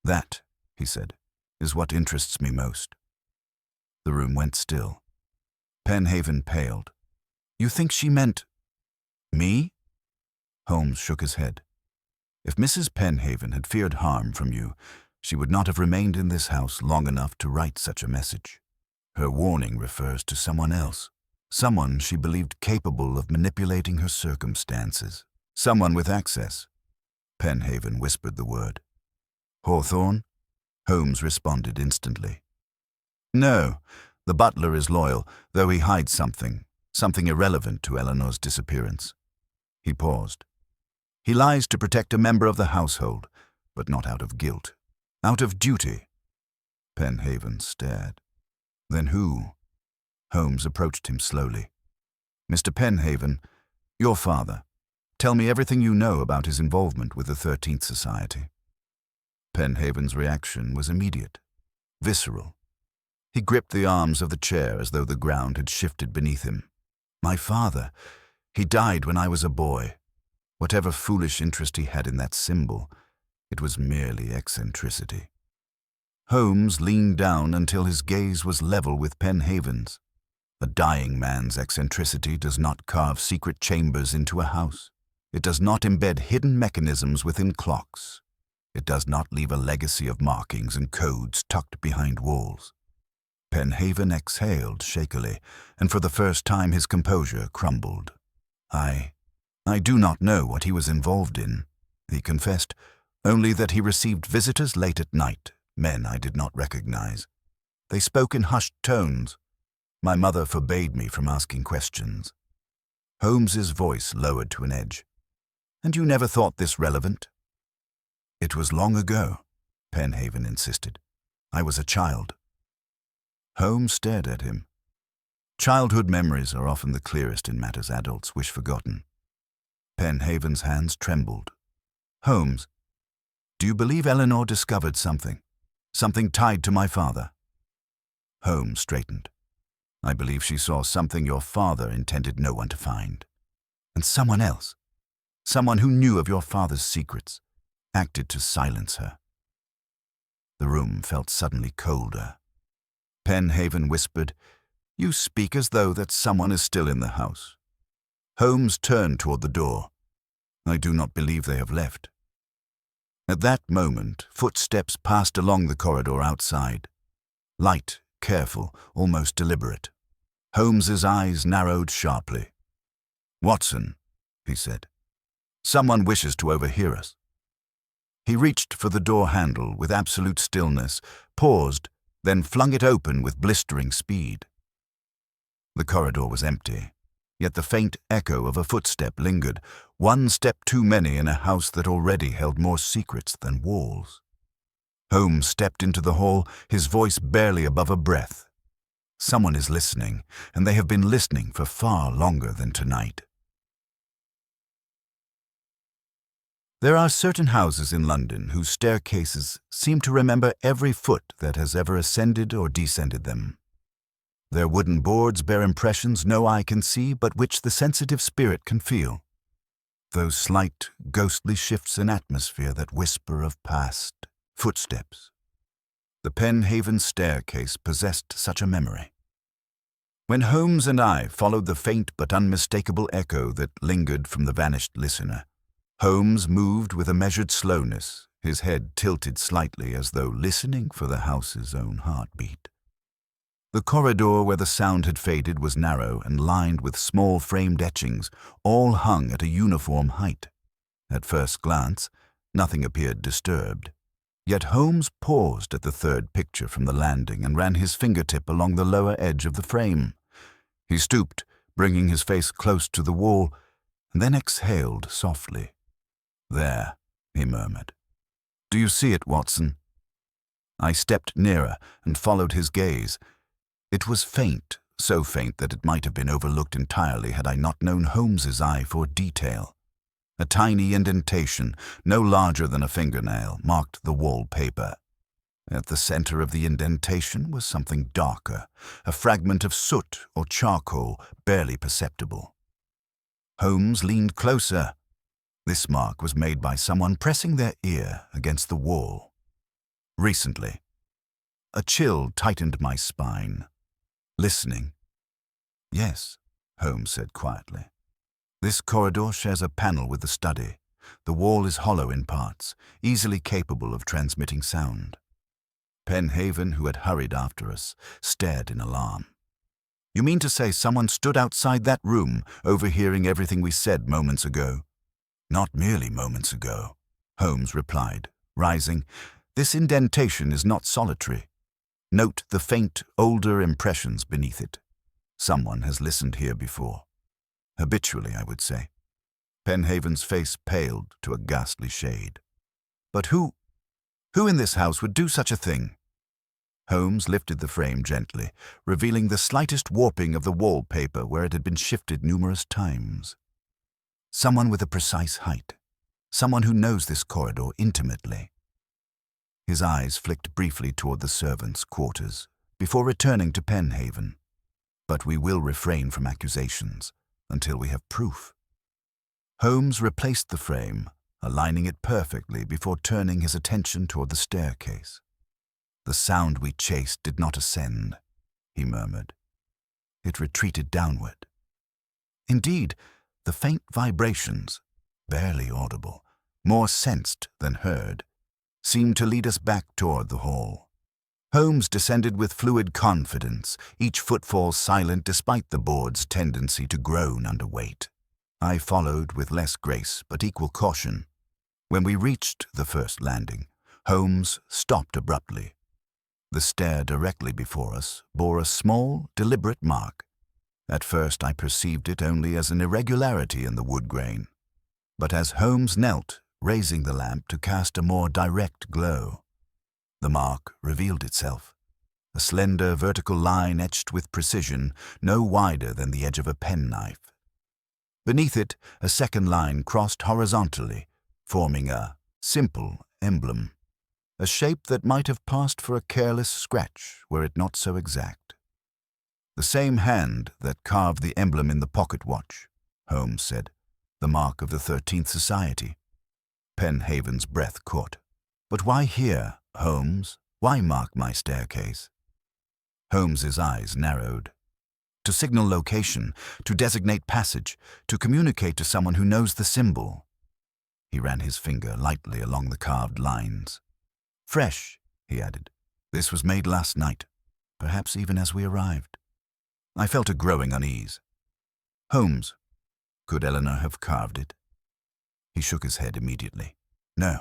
"That," he said, "is what interests me most." The room went still. Penhaven paled. "You think she meant me?" Holmes shook his head. "If Mrs. Penhaven had feared harm from you, she would not have remained in this house long enough to write such a message. Her warning refers to someone else, someone she believed capable of manipulating her circumstances, someone with access." Penhaven whispered the word. "Hawthorne?" Holmes responded instantly. "No, the butler is loyal, though he hides something irrelevant to Eleanor's disappearance." He paused. "He lies to protect a member of the household, but not out of guilt. Out of duty." Penhaven stared. "Then who?" Holmes approached him slowly. "Mr. Penhaven, your father. Tell me everything you know about his involvement with the 13th Society." Penhaven's reaction was immediate, visceral. He gripped the arms of the chair as though the ground had shifted beneath him. "My father, he died when I was a boy. Whatever foolish interest he had in that symbol, it was merely eccentricity." Holmes leaned down until his gaze was level with Penhaven's. A dying man's eccentricity does not carve secret chambers into a house. It does not embed hidden mechanisms within clocks. It does not leave a legacy of markings and codes tucked behind walls. Penhaven exhaled shakily, and for the first time his composure crumbled. I do not know what he was involved in," he confessed, "only that he received visitors late at night, men I did not recognize. They spoke in hushed tones. My mother forbade me from asking questions." Holmes's voice lowered to an edge. "And you never thought this relevant?" "It was long ago," Penhaven insisted. "I was a child." Holmes stared at him. Childhood memories are often the clearest in matters adults wish forgotten. Penhaven's hands trembled. "Holmes, do you believe Eleanor discovered something tied to my father?" Holmes straightened. "I believe she saw something your father intended no one to find. And someone else, someone who knew of your father's secrets, acted to silence her." The room felt suddenly colder. Penhaven whispered, "You speak as though that someone is still in the house." Holmes turned toward the door. "I do not believe they have left." At that moment, footsteps passed along the corridor outside. Light, careful, almost deliberate. Holmes's eyes narrowed sharply. "Watson," he said, "someone wishes to overhear us." He reached for the door handle with absolute stillness, paused, then flung it open with blistering speed. The corridor was empty, yet the faint echo of a footstep lingered, one step too many in a house that already held more secrets than walls. Holmes stepped into the hall, his voice barely above a breath. Someone is listening, and they have been listening for far longer than tonight. There are certain houses in London whose staircases seem to remember every foot that has ever ascended or descended them. Their wooden boards bear impressions no eye can see, but which the sensitive spirit can feel. Those slight, ghostly shifts in atmosphere that whisper of past footsteps. The Penhaven staircase possessed such a memory. When Holmes and I followed the faint but unmistakable echo that lingered from the vanished listener, Holmes moved with a measured slowness, his head tilted slightly as though listening for the house's own heartbeat. The corridor where the sound had faded was narrow and lined with small framed etchings, all hung at a uniform height. At first glance, nothing appeared disturbed. Yet Holmes paused at the third picture from the landing and ran his fingertip along the lower edge of the frame. He stooped, bringing his face close to the wall, and then exhaled softly. "There," he murmured. "Do you see it, Watson?" I stepped nearer and followed his gaze. It was faint, so faint that it might have been overlooked entirely had I not known Holmes's eye for detail. A tiny indentation, no larger than a fingernail, marked the wallpaper. At the center of the indentation was something darker, a fragment of soot or charcoal, barely perceptible. Holmes leaned closer. This mark was made by someone pressing their ear against the wall. Recently. A chill tightened my spine. Listening. Yes, Holmes said quietly. This corridor shares a panel with the study. The wall is hollow in parts, easily capable of transmitting sound. Penhaven, who had hurried after us, stared in alarm. You mean to say someone stood outside that room, overhearing everything we said moments ago? Not merely moments ago, Holmes replied, rising. This indentation is not solitary. Note the faint, older impressions beneath it. Someone has listened here before. Habitually, I would say. Penhaven's face paled to a ghastly shade. But who in this house would do such a thing? Holmes lifted the frame gently, revealing the slightest warping of the wallpaper where it had been shifted numerous times. Someone with a precise height. Someone who knows this corridor intimately. His eyes flicked briefly toward the servants' quarters, before returning to Penhaven. But we will refrain from accusations until we have proof. Holmes replaced the frame, aligning it perfectly before turning his attention toward the staircase. The sound we chased did not ascend, he murmured. It retreated downward. Indeed, the faint vibrations, barely audible, more sensed than heard, seemed to lead us back toward the hall. Holmes descended with fluid confidence, each footfall silent despite the board's tendency to groan under weight. I followed with less grace but equal caution. When we reached the first landing, Holmes stopped abruptly. The stair directly before us bore a small, deliberate mark. At first I perceived it only as an irregularity in the wood grain. But as Holmes knelt, raising the lamp to cast a more direct glow, the mark revealed itself. A slender vertical line etched with precision, no wider than the edge of a penknife. Beneath it, a second line crossed horizontally, forming a simple emblem. A shape that might have passed for a careless scratch were it not so exact. The same hand that carved the emblem in the pocket watch, Holmes said, the mark of the 13th Society. Penhaven's breath caught. But why here, Holmes? Why mark my staircase? Holmes's eyes narrowed. To signal location, to designate passage, to communicate to someone who knows the symbol. He ran his finger lightly along the carved lines. Fresh, he added. This was made last night, perhaps even as we arrived. I felt a growing unease. Holmes, could Eleanor have carved it? He shook his head immediately. No,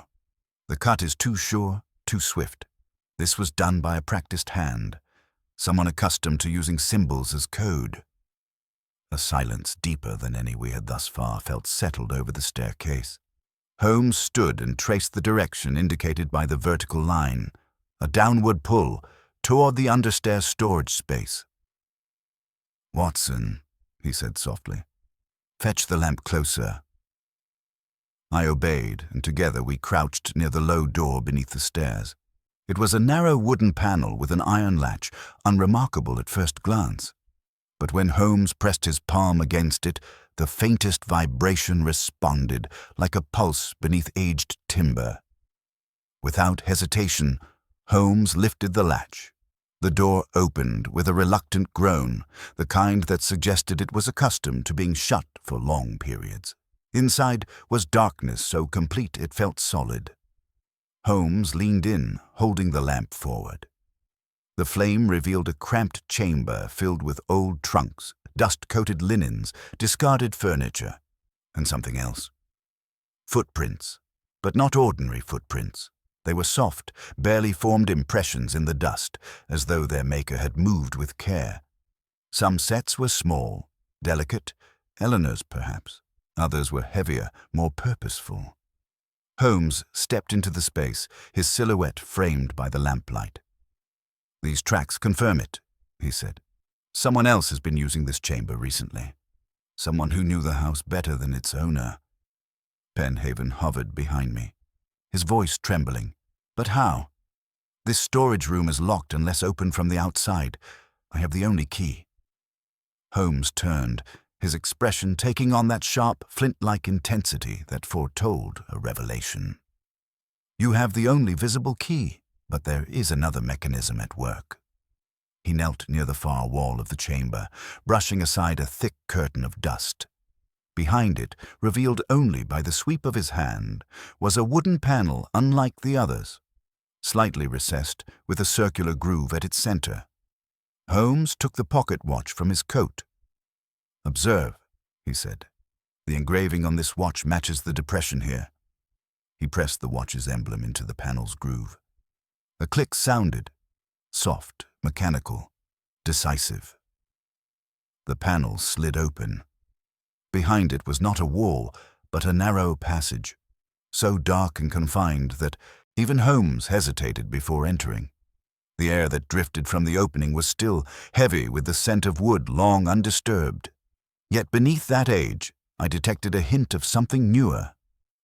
the cut is too sure, too swift. This was done by a practiced hand, someone accustomed to using symbols as code. A silence deeper than any we had thus far felt settled over the staircase. Holmes stood and traced the direction indicated by the vertical line, a downward pull toward the understair storage space. Watson, he said softly, fetch the lamp closer. I obeyed, and together we crouched near the low door beneath the stairs. It was a narrow wooden panel with an iron latch, unremarkable at first glance. But when Holmes pressed his palm against it, the faintest vibration responded, like a pulse beneath aged timber. Without hesitation, Holmes lifted the latch. The door opened with a reluctant groan, the kind that suggested it was accustomed to being shut for long periods. Inside was darkness so complete it felt solid. Holmes leaned in, holding the lamp forward. The flame revealed a cramped chamber filled with old trunks, dust-coated linens, discarded furniture, and something else. Footprints, but not ordinary footprints. They were soft, barely formed impressions in the dust, as though their maker had moved with care. Some sets were small, delicate, Eleanor's perhaps. Others were heavier, more purposeful. Holmes stepped into the space, his silhouette framed by the lamplight. These tracks confirm it, he said. Someone else has been using this chamber recently. Someone who knew the house better than its owner. Penhaven hovered behind me, his voice trembling. But how? This storage room is locked unless opened from the outside. I have the only key. Holmes turned, his expression taking on that sharp, flint-like intensity that foretold a revelation. "You have the only visible key, but there is another mechanism at work." He knelt near the far wall of the chamber, brushing aside a thick curtain of dust. Behind it, revealed only by the sweep of his hand, was a wooden panel unlike the others, slightly recessed with a circular groove at its center. Holmes took the pocket watch from his coat. "Observe," he said. "The engraving on this watch matches the depression here." He pressed the watch's emblem into the panel's groove. A click sounded, soft, mechanical, decisive. The panel slid open. Behind it was not a wall, but a narrow passage, so dark and confined that even Holmes hesitated before entering. The air that drifted from the opening was still, heavy with the scent of wood long undisturbed. Yet beneath that age, I detected a hint of something newer,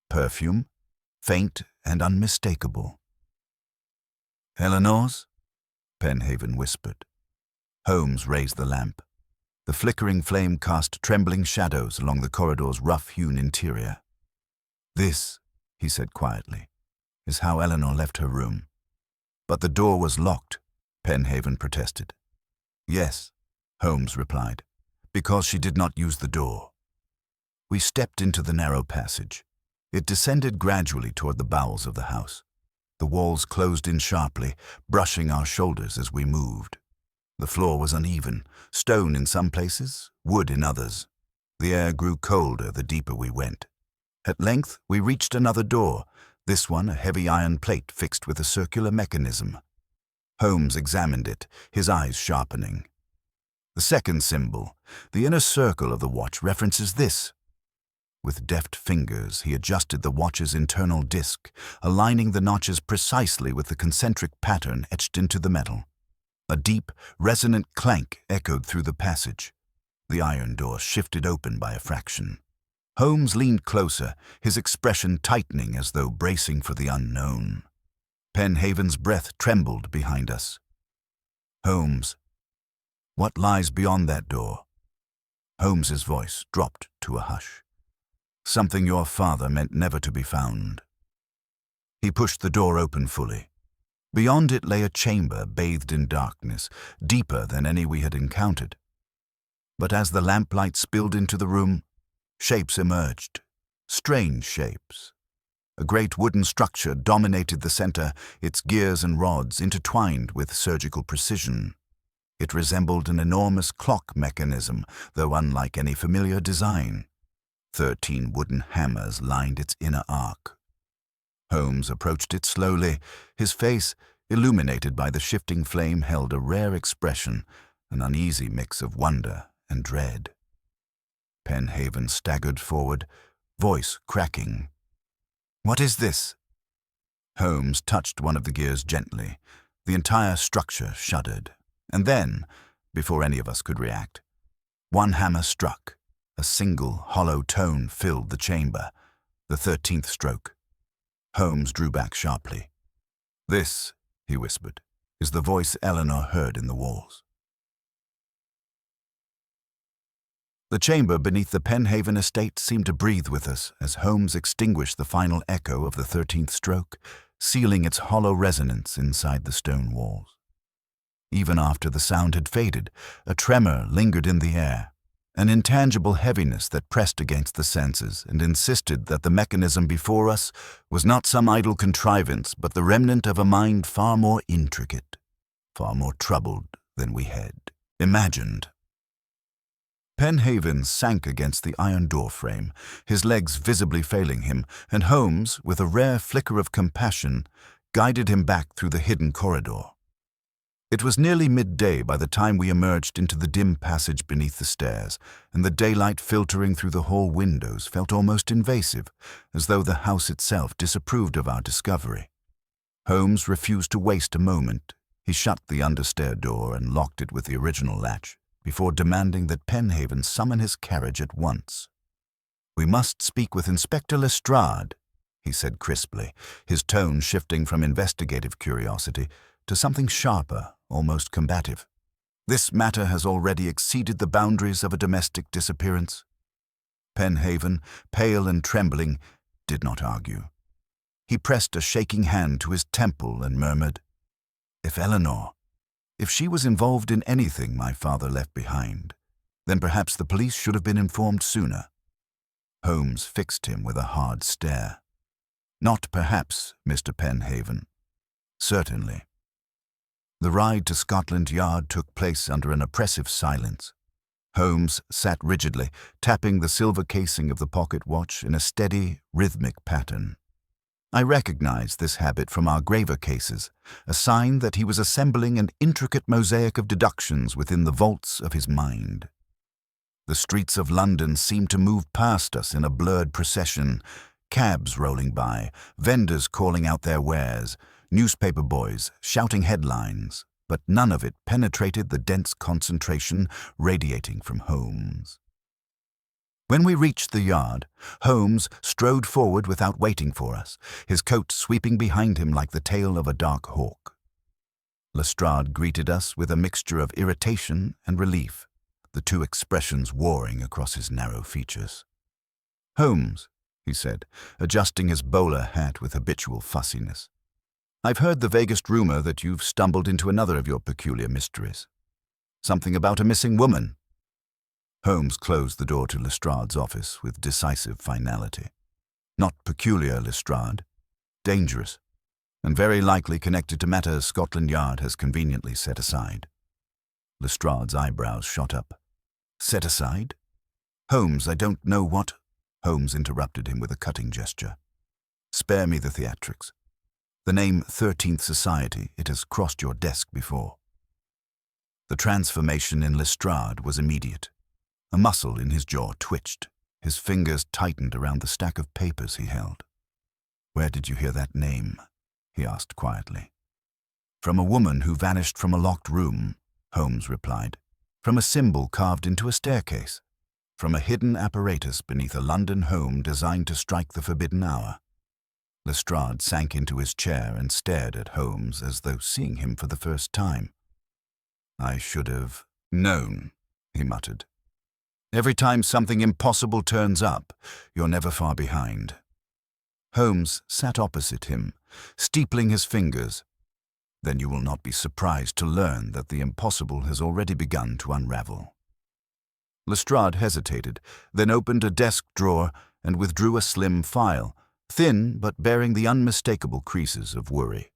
perfume, faint and unmistakable. "Eleanor's?" Penhaven whispered. Holmes raised the lamp. The flickering flame cast trembling shadows along the corridor's rough-hewn interior. "This," he said quietly, "is how Eleanor left her room." "But the door was locked," Penhaven protested. "Yes," Holmes replied, "because she did not use the door." We stepped into the narrow passage. It descended gradually toward the bowels of the house. The walls closed in sharply, brushing our shoulders as we moved. The floor was uneven, stone in some places, wood in others. The air grew colder the deeper we went. At length, we reached another door, this one a heavy iron plate fixed with a circular mechanism. Holmes examined it, his eyes sharpening. The second symbol, the inner circle of the watch, references this. With deft fingers, he adjusted the watch's internal disc, aligning the notches precisely with the concentric pattern etched into the metal. A deep, resonant clank echoed through the passage. The iron door shifted open by a fraction. Holmes leaned closer, his expression tightening as though bracing for the unknown. Penhaven's breath trembled behind us. "Holmes, what lies beyond that door?" Holmes's voice dropped to a hush. "Something your father meant never to be found." He pushed the door open fully. Beyond it lay a chamber bathed in darkness, deeper than any we had encountered. But as the lamplight spilled into the room, shapes emerged, strange shapes. A great wooden structure dominated the center, its gears and rods intertwined with surgical precision. It resembled an enormous clock mechanism, though unlike any familiar design. 13 wooden hammers lined its inner arc. Holmes approached it slowly. His face, illuminated by the shifting flame, held a rare expression, an uneasy mix of wonder and dread. Penhaven staggered forward, voice cracking. "What is this?" Holmes touched one of the gears gently. The entire structure shuddered. And then, before any of us could react, one hammer struck. A single, hollow tone filled the chamber, the 13th stroke. Holmes drew back sharply. "This," he whispered, "is the voice Eleanor heard in the walls." The chamber beneath the Penhaven estate seemed to breathe with us as Holmes extinguished the final echo of the 13th stroke, sealing its hollow resonance inside the stone walls. Even after the sound had faded, a tremor lingered in the air, an intangible heaviness that pressed against the senses and insisted that the mechanism before us was not some idle contrivance, but the remnant of a mind far more intricate, far more troubled than we had imagined. Penhaven sank against the iron door frame, his legs visibly failing him, and Holmes, with a rare flicker of compassion, guided him back through the hidden corridor. It was nearly midday by the time we emerged into the dim passage beneath the stairs, and the daylight filtering through the hall windows felt almost invasive, as though the house itself disapproved of our discovery. Holmes refused to waste a moment. He shut the understair door and locked it with the original latch, before demanding that Penhaven summon his carriage at once. "We must speak with Inspector Lestrade," he said crisply, his tone shifting from investigative curiosity to something sharper, almost combative. This matter has already exceeded the boundaries of a domestic disappearance. Penhaven, pale and trembling, did not argue. He pressed a shaking hand to his temple and murmured, If she was involved in anything my father left behind, then perhaps the police should have been informed sooner. Holmes fixed him with a hard stare. Not perhaps, Mr. Penhaven. Certainly. The ride to Scotland Yard took place under an oppressive silence. Holmes sat rigidly, tapping the silver casing of the pocket watch in a steady, rhythmic pattern. I recognized this habit from our graver cases, a sign that he was assembling an intricate mosaic of deductions within the vaults of his mind. The streets of London seemed to move past us in a blurred procession, cabs rolling by, vendors calling out their wares, newspaper boys shouting headlines, but none of it penetrated the dense concentration radiating from Holmes. When we reached the yard, Holmes strode forward without waiting for us, his coat sweeping behind him like the tail of a dark hawk. Lestrade greeted us with a mixture of irritation and relief, the two expressions warring across his narrow features. "Holmes," he said, adjusting his bowler hat with habitual fussiness, "I've heard the vaguest rumor that you've stumbled into another of your peculiar mysteries. Something about a missing woman." Holmes closed the door to Lestrade's office with decisive finality. "Not peculiar, Lestrade. Dangerous, and very likely connected to matters Scotland Yard has conveniently set aside." Lestrade's eyebrows shot up. "Set aside? Holmes, I don't know what—" Holmes interrupted him with a cutting gesture. "Spare me the theatrics. The name 13th Society, it has crossed your desk before." The transformation in Lestrade was immediate. A muscle in his jaw twitched. His fingers tightened around the stack of papers he held. "Where did you hear that name?" he asked quietly. "From a woman who vanished from a locked room," Holmes replied. "From a symbol carved into a staircase. From a hidden apparatus beneath a London home designed to strike the forbidden hour." Lestrade sank into his chair and stared at Holmes as though seeing him for the first time. "I should have known," he muttered. "Every time something impossible turns up, you're never far behind." Holmes sat opposite him, steepling his fingers. "Then you will not be surprised to learn that the impossible has already begun to unravel." Lestrade hesitated, then opened a desk drawer and withdrew a slim file, thin but bearing the unmistakable creases of worry.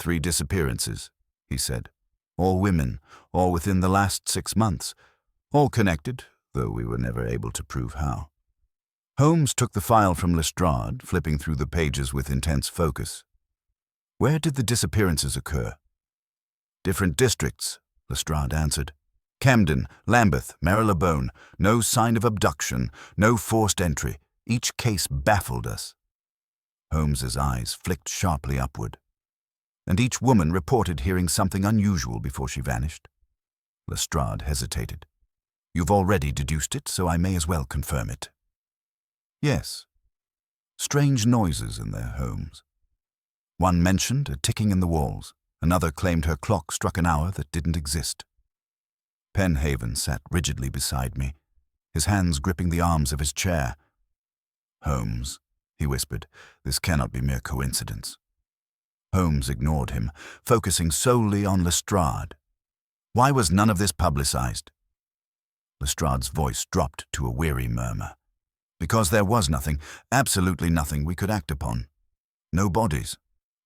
"3 disappearances," he said. "All women, all within the last 6 months, all connected, though we were never able to prove how." Holmes took the file from Lestrade, flipping through the pages with intense focus. "Where did the disappearances occur?" "Different districts," Lestrade answered. "Camden, Lambeth, Marylebone. No sign of abduction, no forced entry. Each case baffled us." Holmes's eyes flicked sharply upward. "And each woman reported hearing something unusual before she vanished?" Lestrade hesitated. "You've already deduced it, so I may as well confirm it." "Yes. Strange noises in their homes. One mentioned a ticking in the walls. Another claimed her clock struck an hour that didn't exist." Penhaven sat rigidly beside me, his hands gripping the arms of his chair. "Holmes," he whispered, "this cannot be mere coincidence." Holmes ignored him, focusing solely on Lestrade. "Why was none of this publicized?" Lestrade's voice dropped to a weary murmur. "Because there was nothing, absolutely nothing we could act upon. No bodies,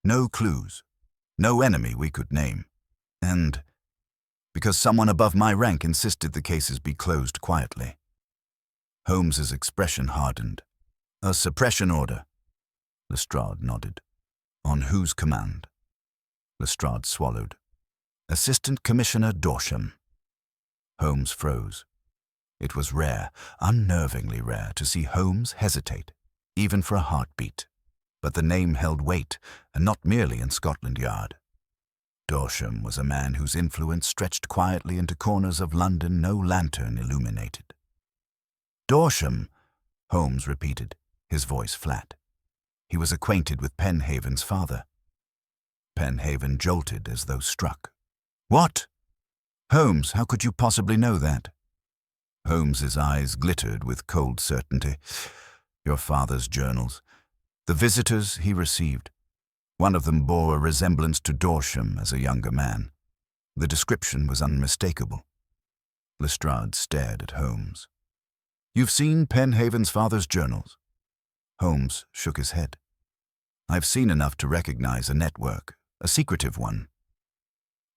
no clues, no enemy we could name. And because someone above my rank insisted the cases be closed quietly." Holmes's expression hardened. "A suppression order?" Lestrade nodded. "On whose command?" Lestrade swallowed. "Assistant Commissioner Dorsham." Holmes froze. It was rare, unnervingly rare, to see Holmes hesitate, even for a heartbeat. But the name held weight, and not merely in Scotland Yard. Dorsham was a man whose influence stretched quietly into corners of London no lantern illuminated. "Dorsham," Holmes repeated, his voice flat. "He was acquainted with Penhaven's father." Penhaven jolted as though struck. "What?" Holmes, how could you possibly know that? Holmes's eyes glittered with cold certainty. Your father's journals. The visitors he received. One of them bore a resemblance to Dorsham as a younger man. The description was unmistakable. Lestrade stared at Holmes. You've seen Penhaven's father's journals? Holmes shook his head. I've seen enough to recognize a network, a secretive one.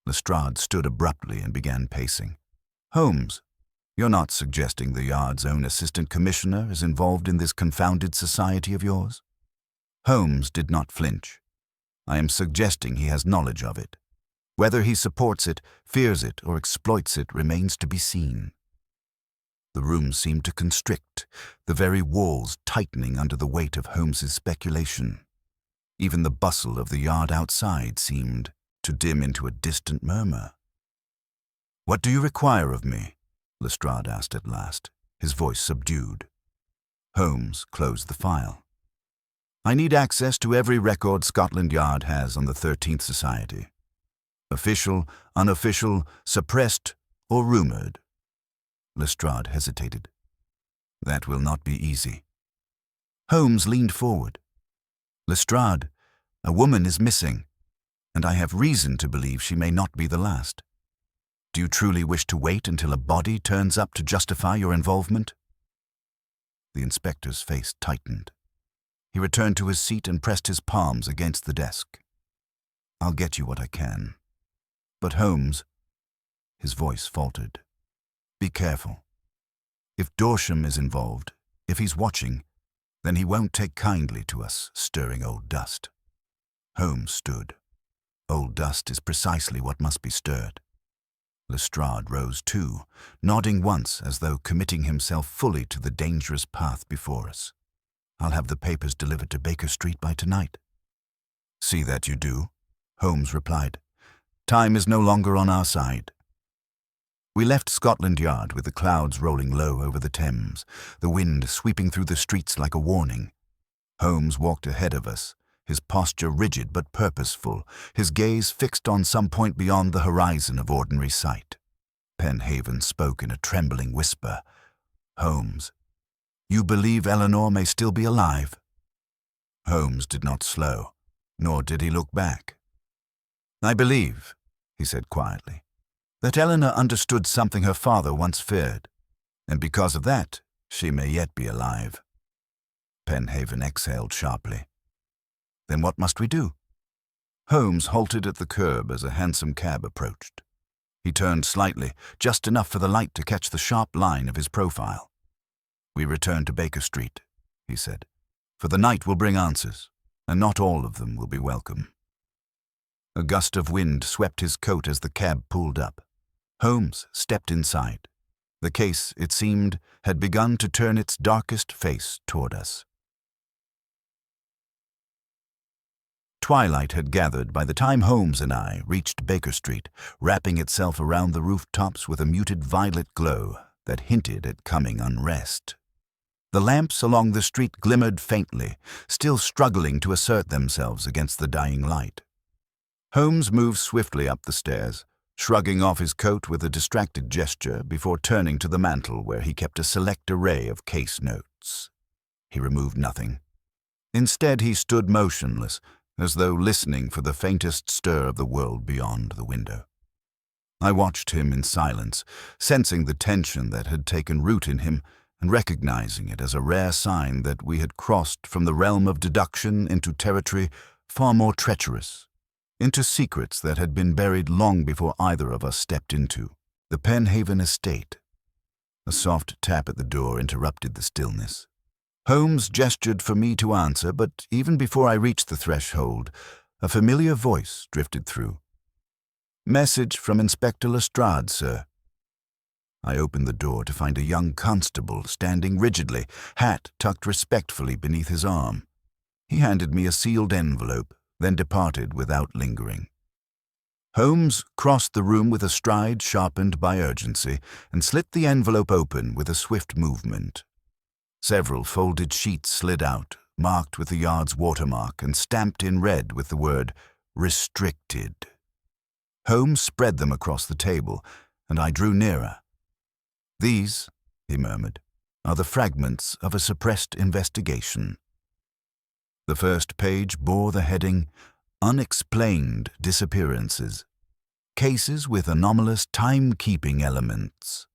Lestrade stood abruptly and began pacing. Holmes, you're not suggesting the Yard's own assistant commissioner is involved in this confounded society of yours? Holmes did not flinch. I am suggesting he has knowledge of it. Whether he supports it, fears it, or exploits it remains to be seen. The room seemed to constrict, the very walls tightening under the weight of Holmes's speculation. Even the bustle of the yard outside seemed to dim into a distant murmur. What do you require of me? Lestrade asked at last, his voice subdued. Holmes closed the file. I need access to every record Scotland Yard has on the 13th Society. Official, unofficial, suppressed, or rumored. Lestrade hesitated. That will not be easy. Holmes leaned forward. Lestrade, a woman is missing, and I have reason to believe she may not be the last. Do you truly wish to wait until a body turns up to justify your involvement? The inspector's face tightened. He returned to his seat and pressed his palms against the desk. I'll get you what I can. But Holmes, his voice faltered. Be careful. If Dorsham is involved, if he's watching, then he won't take kindly to us stirring old dust. Holmes stood. Old dust is precisely what must be stirred. Lestrade rose too, nodding once as though committing himself fully to the dangerous path before us. I'll have the papers delivered to Baker Street by tonight. See that you do, Holmes replied. Time is no longer on our side. We left Scotland Yard with the clouds rolling low over the Thames, the wind sweeping through the streets like a warning. Holmes walked ahead of us, his posture rigid but purposeful, his gaze fixed on some point beyond the horizon of ordinary sight. Penhaven spoke in a trembling whisper. Holmes, you believe Eleanor may still be alive? Holmes did not slow, nor did he look back. I believe, he said quietly, that Eleanor understood something her father once feared, and because of that, she may yet be alive. Penhaven exhaled sharply. Then what must we do? Holmes halted at the curb as a hansom cab approached. He turned slightly, just enough for the light to catch the sharp line of his profile. We return to Baker Street, he said, for the night will bring answers, and not all of them will be welcome. A gust of wind swept his coat as the cab pulled up. Holmes stepped inside. The case, it seemed, had begun to turn its darkest face toward us. Twilight had gathered by the time Holmes and I reached Baker Street, wrapping itself around the rooftops with a muted violet glow that hinted at coming unrest. The lamps along the street glimmered faintly, still struggling to assert themselves against the dying light. Holmes moved swiftly up the stairs, shrugging off his coat with a distracted gesture before turning to the mantel where he kept a select array of case notes. He removed nothing. Instead, he stood motionless, as though listening for the faintest stir of the world beyond the window. I watched him in silence, sensing the tension that had taken root in him and recognizing it as a rare sign that we had crossed from the realm of deduction into territory far more treacherous, into secrets that had been buried long before either of us stepped into the Penhaven estate. A soft tap at the door interrupted the stillness. Holmes gestured for me to answer, but even before I reached the threshold, a familiar voice drifted through. Message from Inspector Lestrade, sir. I opened the door to find a young constable standing rigidly, hat tucked respectfully beneath his arm. He handed me a sealed envelope, then departed without lingering. Holmes crossed the room with a stride sharpened by urgency and slit the envelope open with a swift movement. Several folded sheets slid out, marked with the Yard's watermark and stamped in red with the word "Restricted." Holmes spread them across the table, and I drew nearer. "These," he murmured, "are the fragments of a suppressed investigation." The first page bore the heading, "Unexplained Disappearances. Cases with anomalous time-keeping elements."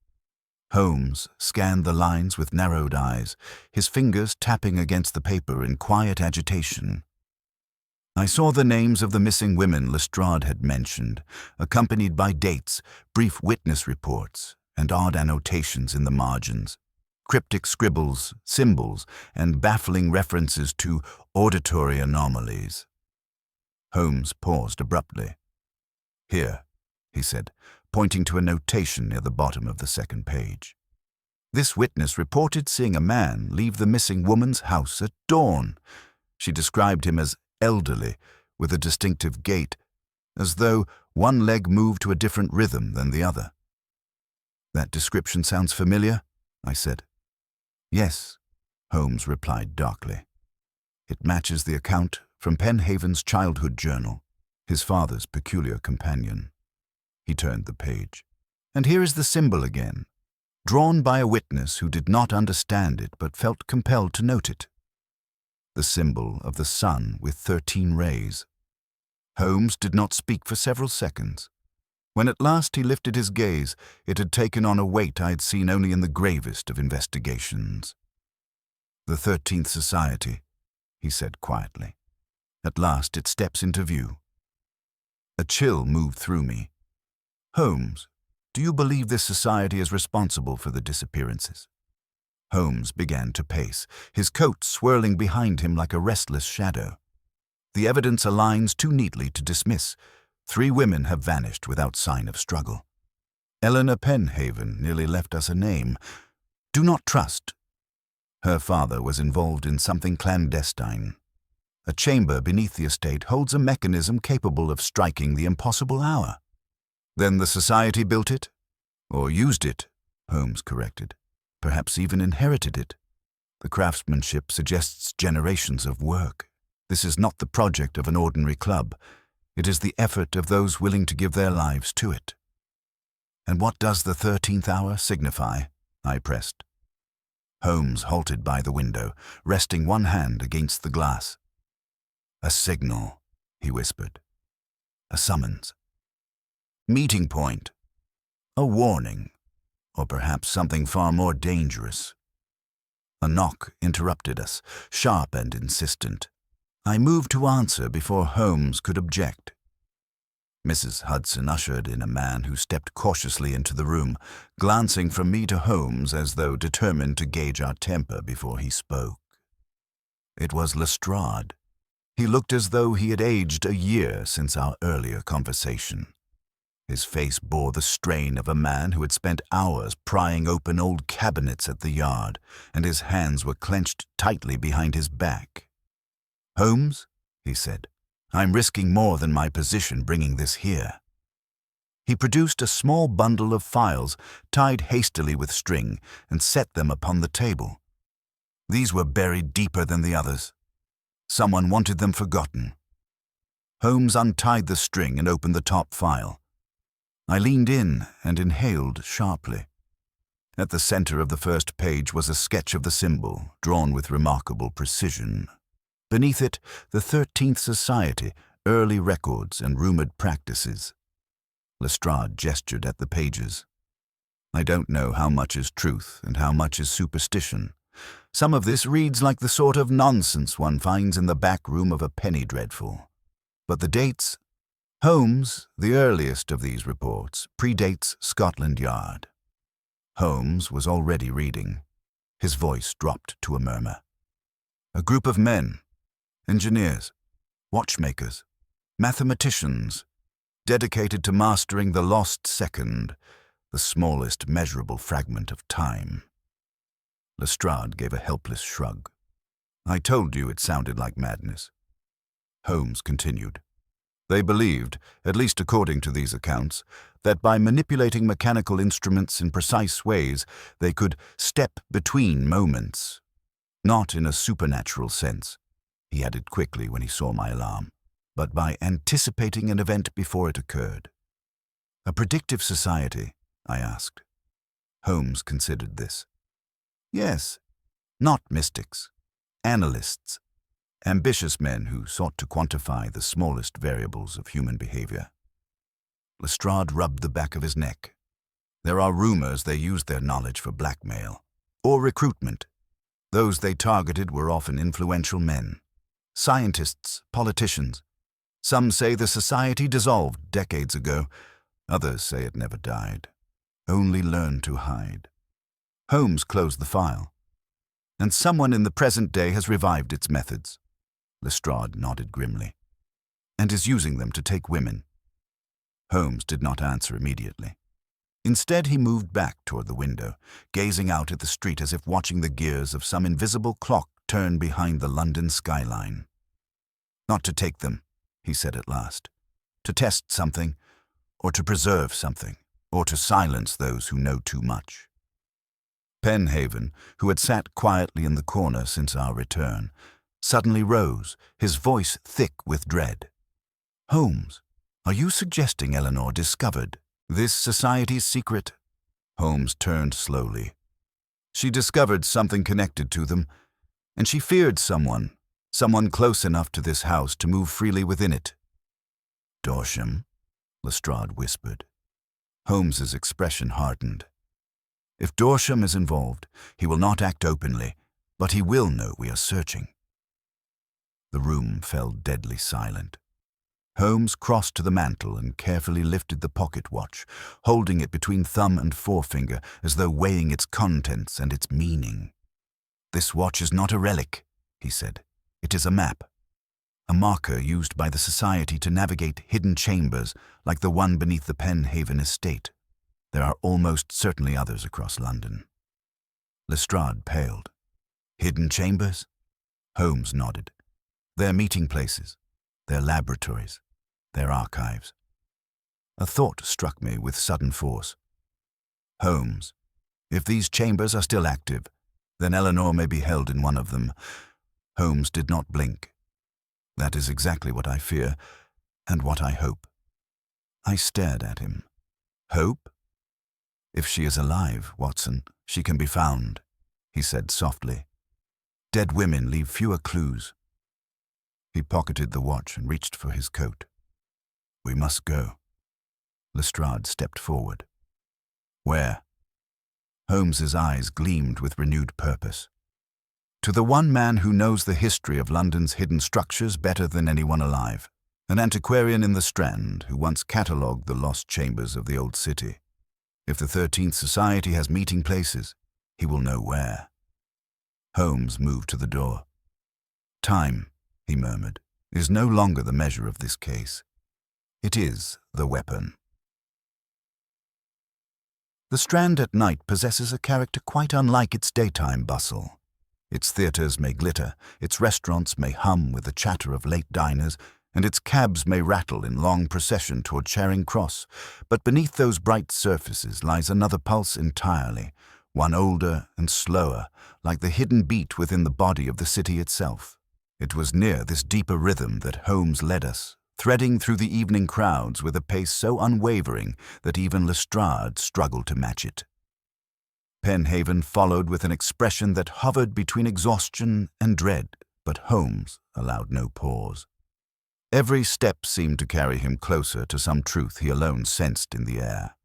Holmes scanned the lines with narrowed eyes, his fingers tapping against the paper in quiet agitation. I saw the names of the missing women Lestrade had mentioned, accompanied by dates, brief witness reports, and odd annotations in the margins, cryptic scribbles, symbols, and baffling references to auditory anomalies. Holmes paused abruptly. "Here," he said, pointing to a notation near the bottom of the second page. "This witness reported seeing a man leave the missing woman's house at dawn. She described him as elderly, with a distinctive gait, as though one leg moved to a different rhythm than the other." "That description sounds familiar," I said. "Yes," Holmes replied darkly. "It matches the account from Penhaven's childhood journal, his father's peculiar companion." He turned the page. "And here is the symbol again, drawn by a witness who did not understand it but felt compelled to note it. The symbol of the sun with 13 rays." Holmes did not speak for several seconds. When at last he lifted his gaze, it had taken on a weight I had seen only in the gravest of investigations. "The 13th Society," he said quietly. "At last it steps into view." A chill moved through me. "Holmes, do you believe this society is responsible for the disappearances?" Holmes began to pace, his coat swirling behind him like a restless shadow. "The evidence aligns too neatly to dismiss. 3 women have vanished without sign of struggle. Eleanor Penhaven nearly left us a name. Do not trust. Her father was involved in something clandestine. A chamber beneath the estate holds a mechanism capable of striking the impossible hour." "Then the society built it? Or used it?" Holmes corrected. "Perhaps even inherited it. The craftsmanship suggests generations of work. This is not the project of an ordinary club. It is the effort of those willing to give their lives to it." "And what does the 13th hour signify?" I pressed. Holmes halted by the window, resting one hand against the glass. "A signal," he whispered. "A summons. Meeting point. A warning. Or perhaps something far more dangerous." A knock interrupted us, sharp and insistent. I moved to answer before Holmes could object. Mrs. Hudson ushered in a man who stepped cautiously into the room, glancing from me to Holmes as though determined to gauge our temper before he spoke. It was Lestrade. He looked as though he had aged a year since our earlier conversation. His face bore the strain of a man who had spent hours prying open old cabinets at the yard, and his hands were clenched tightly behind his back. "Holmes," he said, "I'm risking more than my position bringing this here." He produced a small bundle of files, tied hastily with string, and set them upon the table. These were buried deeper than the others. Someone wanted them forgotten. Holmes untied the string and opened the top file. I leaned in and inhaled sharply. At the center of the first page was a sketch of the symbol, drawn with remarkable precision. Beneath it, the 13th Society, early records and rumored practices. Lestrade gestured at the pages. "I don't know how much is truth and how much is superstition. Some of this reads like the sort of nonsense one finds in the back room of a penny dreadful. But the dates? Holmes, the earliest of these reports, predates Scotland Yard." Holmes was already reading. His voice dropped to a murmur. "A group of men, engineers, watchmakers, mathematicians, dedicated to mastering the lost second, the smallest measurable fragment of time." Lestrade gave a helpless shrug. "I told you it sounded like madness." Holmes continued. "They believed, at least according to these accounts, that by manipulating mechanical instruments in precise ways, they could step between moments. Not in a supernatural sense," he added quickly when he saw my alarm, "but by anticipating an event before it occurred. A predictive society, I asked. Holmes considered this. Yes, not mystics, analysts, ambitious men who sought to quantify the smallest variables of human behavior. Lestrade rubbed the back of his neck. There are rumors they used their knowledge for blackmail or recruitment. Those they targeted were often influential men, scientists, politicians. Some say the society dissolved decades ago. Others say it never died, only learned to hide. Holmes closed the file. And someone in the present day has revived its methods. Lestrade nodded grimly. And is using them to take women. Holmes did not answer immediately. Instead, he moved back toward the window, gazing out at the street as if watching the gears of some invisible clock turn behind the London skyline. Not to take them, he said at last. To test something, or to preserve something, or to silence those who know too much. Penhaven, who had sat quietly in the corner since our return, suddenly rose, his voice thick with dread. Holmes, are you suggesting Eleanor discovered this society's secret? Holmes turned slowly. She discovered something connected to them, and she feared someone close enough to this house to move freely within it. Dorsham, Lestrade whispered. Holmes's expression hardened. If Dorsham is involved, he will not act openly, but he will know we are searching. The room fell deadly silent. Holmes crossed to the mantel and carefully lifted the pocket watch, holding it between thumb and forefinger as though weighing its contents and its meaning. This watch is not a relic, he said. It is a map. A marker used by the society to navigate hidden chambers like the one beneath the Penhaven estate. There are almost certainly others across London. Lestrade paled. Hidden chambers? Holmes nodded. Their meeting places, their laboratories, their archives. A thought struck me with sudden force. Holmes, if these chambers are still active, then Eleanor may be held in one of them. Holmes did not blink. That is exactly what I fear, and what I hope. I stared at him. Hope? If she is alive, Watson, she can be found, he said softly. Dead women leave fewer clues. He pocketed the watch and reached for his coat. We must go. Lestrade stepped forward. Where? Holmes's eyes gleamed with renewed purpose. To the one man who knows the history of London's hidden structures better than anyone alive, an antiquarian in the Strand who once catalogued the lost chambers of the old city. If the 13th Society has meeting places, he will know where. Holmes moved to the door. Time, he murmured, is no longer the measure of this case. It is the weapon. The Strand at night possesses a character quite unlike its daytime bustle. Its theatres may glitter, its restaurants may hum with the chatter of late diners, and its cabs may rattle in long procession toward Charing Cross, but beneath those bright surfaces lies another pulse entirely, one older and slower, like the hidden beat within the body of the city itself. It was near this deeper rhythm that Holmes led us, threading through the evening crowds with a pace so unwavering that even Lestrade struggled to match it. Penhaven followed with an expression that hovered between exhaustion and dread, but Holmes allowed no pause. Every step seemed to carry him closer to some truth he alone sensed in the air.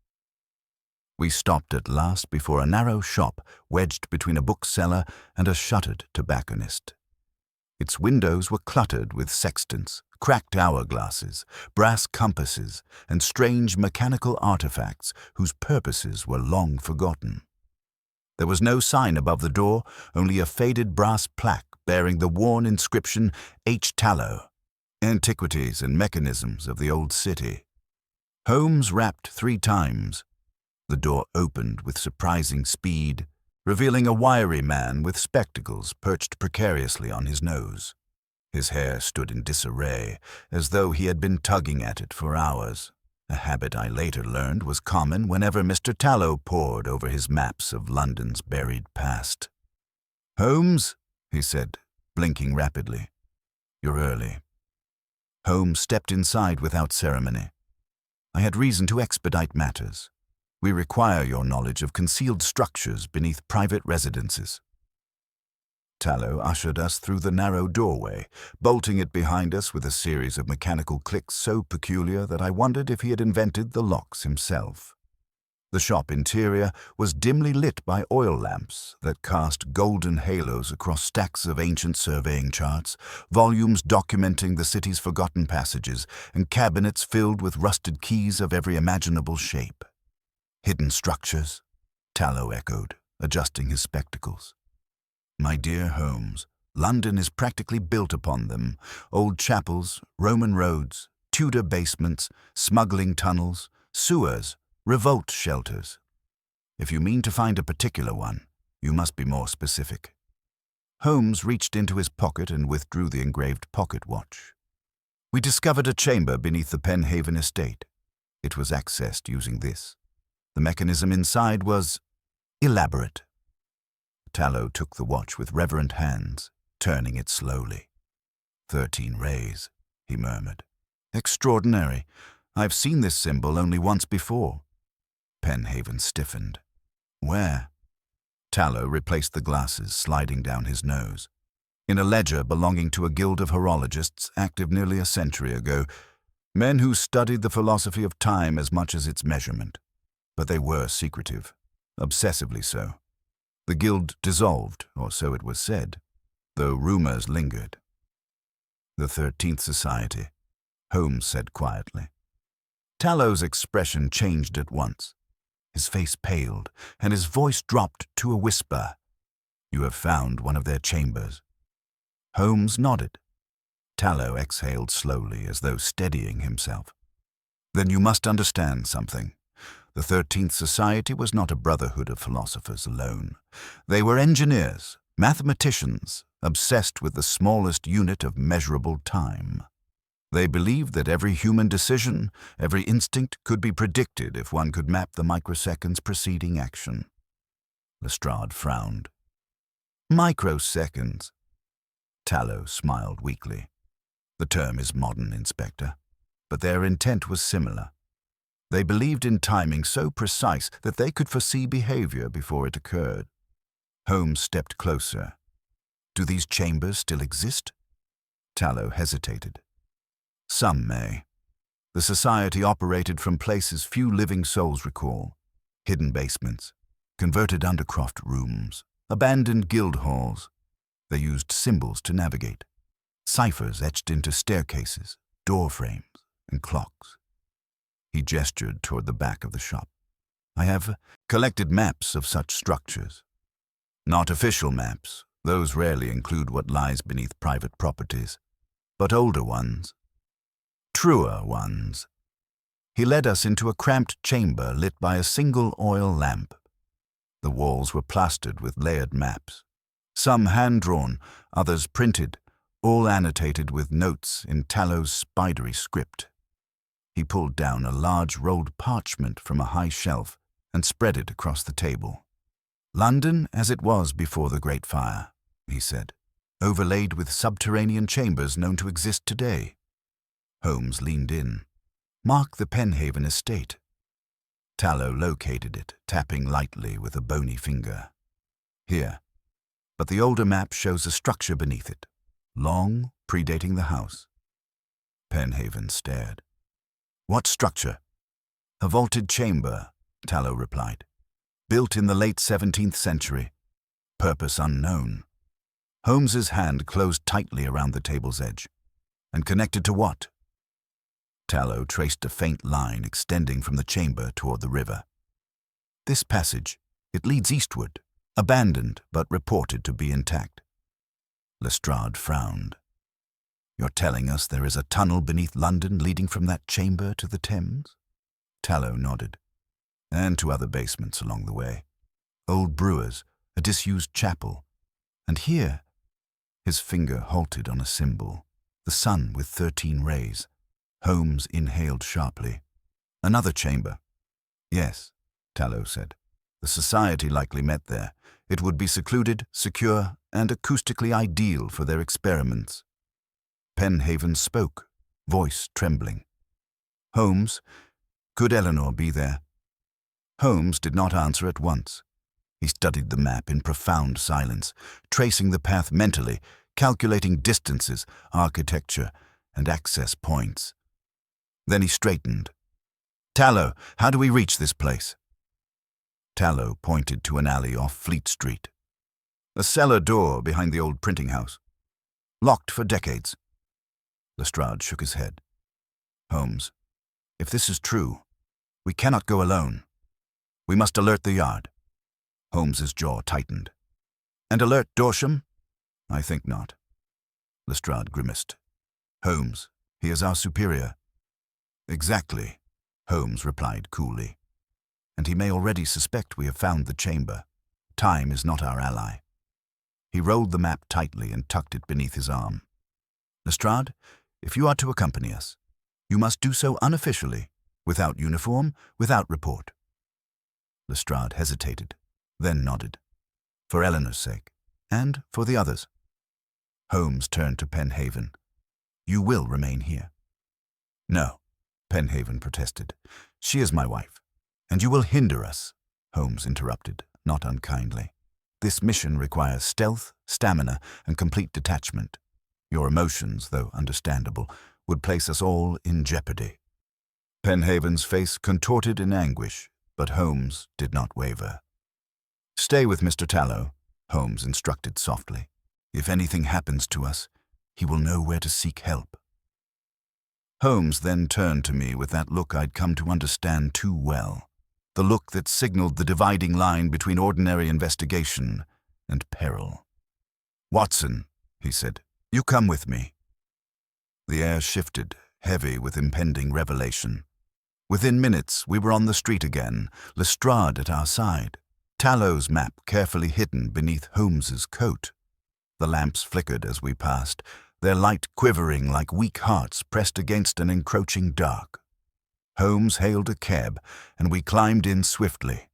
We stopped at last before a narrow shop wedged between a bookseller and a shuttered tobacconist. Its windows were cluttered with sextants, cracked hourglasses, brass compasses, and strange mechanical artifacts whose purposes were long forgotten. There was no sign above the door, only a faded brass plaque bearing the worn inscription etched, Antiquities and Mechanisms of the Old City. Holmes rapped 3 times. The door opened with surprising speed, revealing a wiry man with spectacles perched precariously on his nose. His hair stood in disarray, as though he had been tugging at it for hours, a habit I later learned was common whenever Mr. Tallow pored over his maps of London's buried past. "Holmes," he said, blinking rapidly. "You're early." Holmes stepped inside without ceremony. I had reason to expedite matters. We require your knowledge of concealed structures beneath private residences. Tallow ushered us through the narrow doorway, bolting it behind us with a series of mechanical clicks so peculiar that I wondered if he had invented the locks himself. The shop interior was dimly lit by oil lamps that cast golden halos across stacks of ancient surveying charts, volumes documenting the city's forgotten passages, and cabinets filled with rusted keys of every imaginable shape. Hidden structures? Tallow echoed, adjusting his spectacles. My dear Holmes, London is practically built upon them. Old chapels, Roman roads, Tudor basements, smuggling tunnels, sewers, revolt shelters. If you mean to find a particular one, you must be more specific. Holmes reached into his pocket and withdrew the engraved pocket watch. We discovered a chamber beneath the Penhaven estate. It was accessed using this. The mechanism inside was elaborate. Tallow took the watch with reverent hands, turning it slowly. 13 rays, he murmured. Extraordinary. I've seen this symbol only once before. Penhaven stiffened. Where? Tallow replaced the glasses, sliding down his nose. In a ledger belonging to a guild of horologists active nearly a century ago, men who studied the philosophy of time as much as its measurement. But they were secretive, obsessively so. The guild dissolved, or so it was said, though rumors lingered. The 13th Society, Holmes said quietly. Tallow's expression changed at once. His face paled, and his voice dropped to a whisper. You have found one of their chambers. Holmes nodded. Tallow exhaled slowly, as though steadying himself. Then you must understand something. The 13th Society was not a brotherhood of philosophers alone. They were engineers, mathematicians, obsessed with the smallest unit of measurable time. They believed that every human decision, every instinct could be predicted if one could map the microseconds preceding action. Lestrade frowned. Microseconds. Tallow smiled weakly. The term is modern, Inspector, but their intent was similar. They believed in timing so precise that they could foresee behavior before it occurred. Holmes stepped closer. Do these chambers still exist? Tallow hesitated. Some may. The society operated from places few living souls recall. Hidden basements, converted undercroft rooms, abandoned guild halls. They used symbols to navigate. Ciphers etched into staircases, door frames, and clocks. He gestured toward the back of the shop. I have collected maps of such structures. Not official maps, those rarely include what lies beneath private properties, but older ones. Truer ones. He led us into a cramped chamber lit by a single oil lamp. The walls were plastered with layered maps, some hand-drawn, others printed, all annotated with notes in Tallow's spidery script. He pulled down a large rolled parchment from a high shelf and spread it across the table. London as it was before the Great Fire, he said, overlaid with subterranean chambers known to exist today. Holmes leaned in. Mark the Penhaven estate. Tallow located it, tapping lightly with a bony finger. Here. But the older map shows a structure beneath it, long, predating the house. Penhaven stared. What structure? A vaulted chamber, Tallow replied. Built in the late 17th century. Purpose unknown. Holmes's hand closed tightly around the table's edge. And connected to what? Tallow traced a faint line extending from the chamber toward the river. This passage, it leads eastward, abandoned but reported to be intact. Lestrade frowned. You're telling us there is a tunnel beneath London leading from that chamber to the Thames? Tallow nodded. And to other basements along the way. Old brewers, a disused chapel. And here, his finger halted on a symbol, the sun with 13 rays. Holmes inhaled sharply. Another chamber. Yes, Tallow said. The society likely met there. It would be secluded, secure, and acoustically ideal for their experiments. Penhaven spoke, voice trembling. Holmes, could Eleanor be there? Holmes did not answer at once. He studied the map in profound silence, tracing the path mentally, calculating distances, architecture, and access points. Then he straightened. "Tallow, how do we reach this place?" Tallow pointed to an alley off Fleet Street. "A cellar door behind the old printing house. Locked for decades." Lestrade shook his head. "Holmes, if this is true, we cannot go alone. We must alert the yard." Holmes's jaw tightened. "And alert Dorsham?" "I think not." Lestrade grimaced. "Holmes, he is our superior." "Exactly," Holmes replied coolly. "And he may already suspect we have found the chamber. Time is not our ally." He rolled the map tightly and tucked it beneath his arm. "Lestrade, if you are to accompany us, you must do so unofficially, without uniform, without report." Lestrade hesitated, then nodded. "For Eleanor's sake, and for the others." Holmes turned to Penhaven. "You will remain here." "No," Penhaven protested. "She is my wife." "And you will hinder us," Holmes interrupted, not unkindly. "This mission requires stealth, stamina, and complete detachment. Your emotions, though understandable, would place us all in jeopardy." Penhaven's face contorted in anguish, but Holmes did not waver. "Stay with Mr. Tallow," Holmes instructed softly. "If anything happens to us, he will know where to seek help." Holmes then turned to me with that look I'd come to understand too well, the look that signaled the dividing line between ordinary investigation and peril. "Watson," he said, "you come with me." The air shifted, heavy with impending revelation. Within minutes, we were on the street again, Lestrade at our side, Tallow's map carefully hidden beneath Holmes's coat. The lamps flickered as we passed, their light quivering like weak hearts pressed against an encroaching dark. Holmes hailed a cab, and we climbed in swiftly.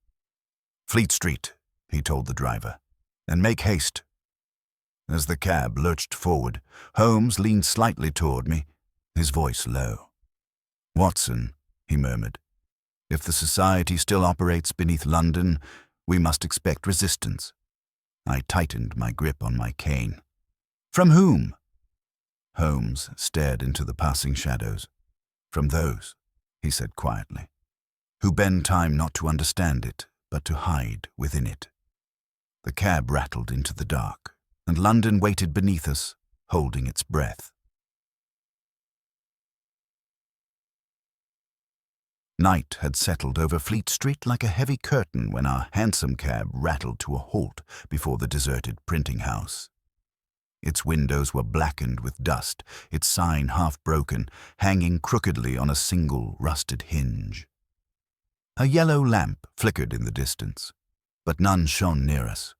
"Fleet Street," he told the driver, "and make haste." As the cab lurched forward, Holmes leaned slightly toward me, his voice low. "Watson," he murmured, "if the society still operates beneath London, we must expect resistance." I tightened my grip on my cane. "From whom?" Holmes stared into the passing shadows. "From those," he said quietly, "who bend time not to understand it, but to hide within it." The cab rattled into the dark, and London waited beneath us, holding its breath. Night had settled over Fleet Street like a heavy curtain when our hansom cab rattled to a halt before the deserted printing house. Its windows were blackened with dust, its sign half broken, hanging crookedly on a single rusted hinge. A yellow lamp flickered in the distance, but none shone near us.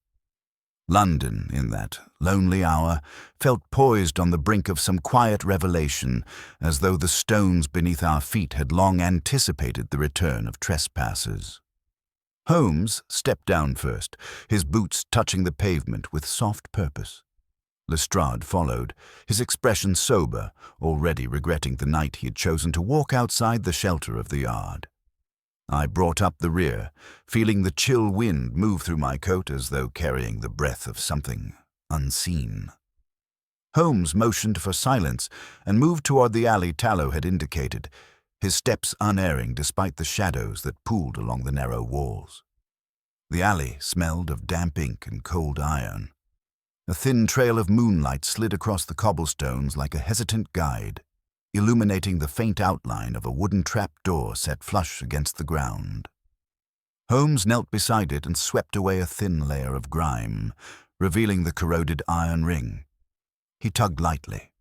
London, in that lonely hour, felt poised on the brink of some quiet revelation, as though the stones beneath our feet had long anticipated the return of trespassers. Holmes stepped down first, his boots touching the pavement with soft purpose. Lestrade followed, his expression sober, already regretting the night he had chosen to walk outside the shelter of the yard. I brought up the rear, feeling the chill wind move through my coat as though carrying the breath of something unseen. Holmes motioned for silence and moved toward the alley Tallow had indicated, his steps unerring despite the shadows that pooled along the narrow walls. The alley smelled of damp ink and cold iron. A thin trail of moonlight slid across the cobblestones like a hesitant guide, illuminating the faint outline of a wooden trap-door set flush against the ground. Holmes knelt beside it and swept away a thin layer of grime, revealing the corroded iron ring. He tugged lightly.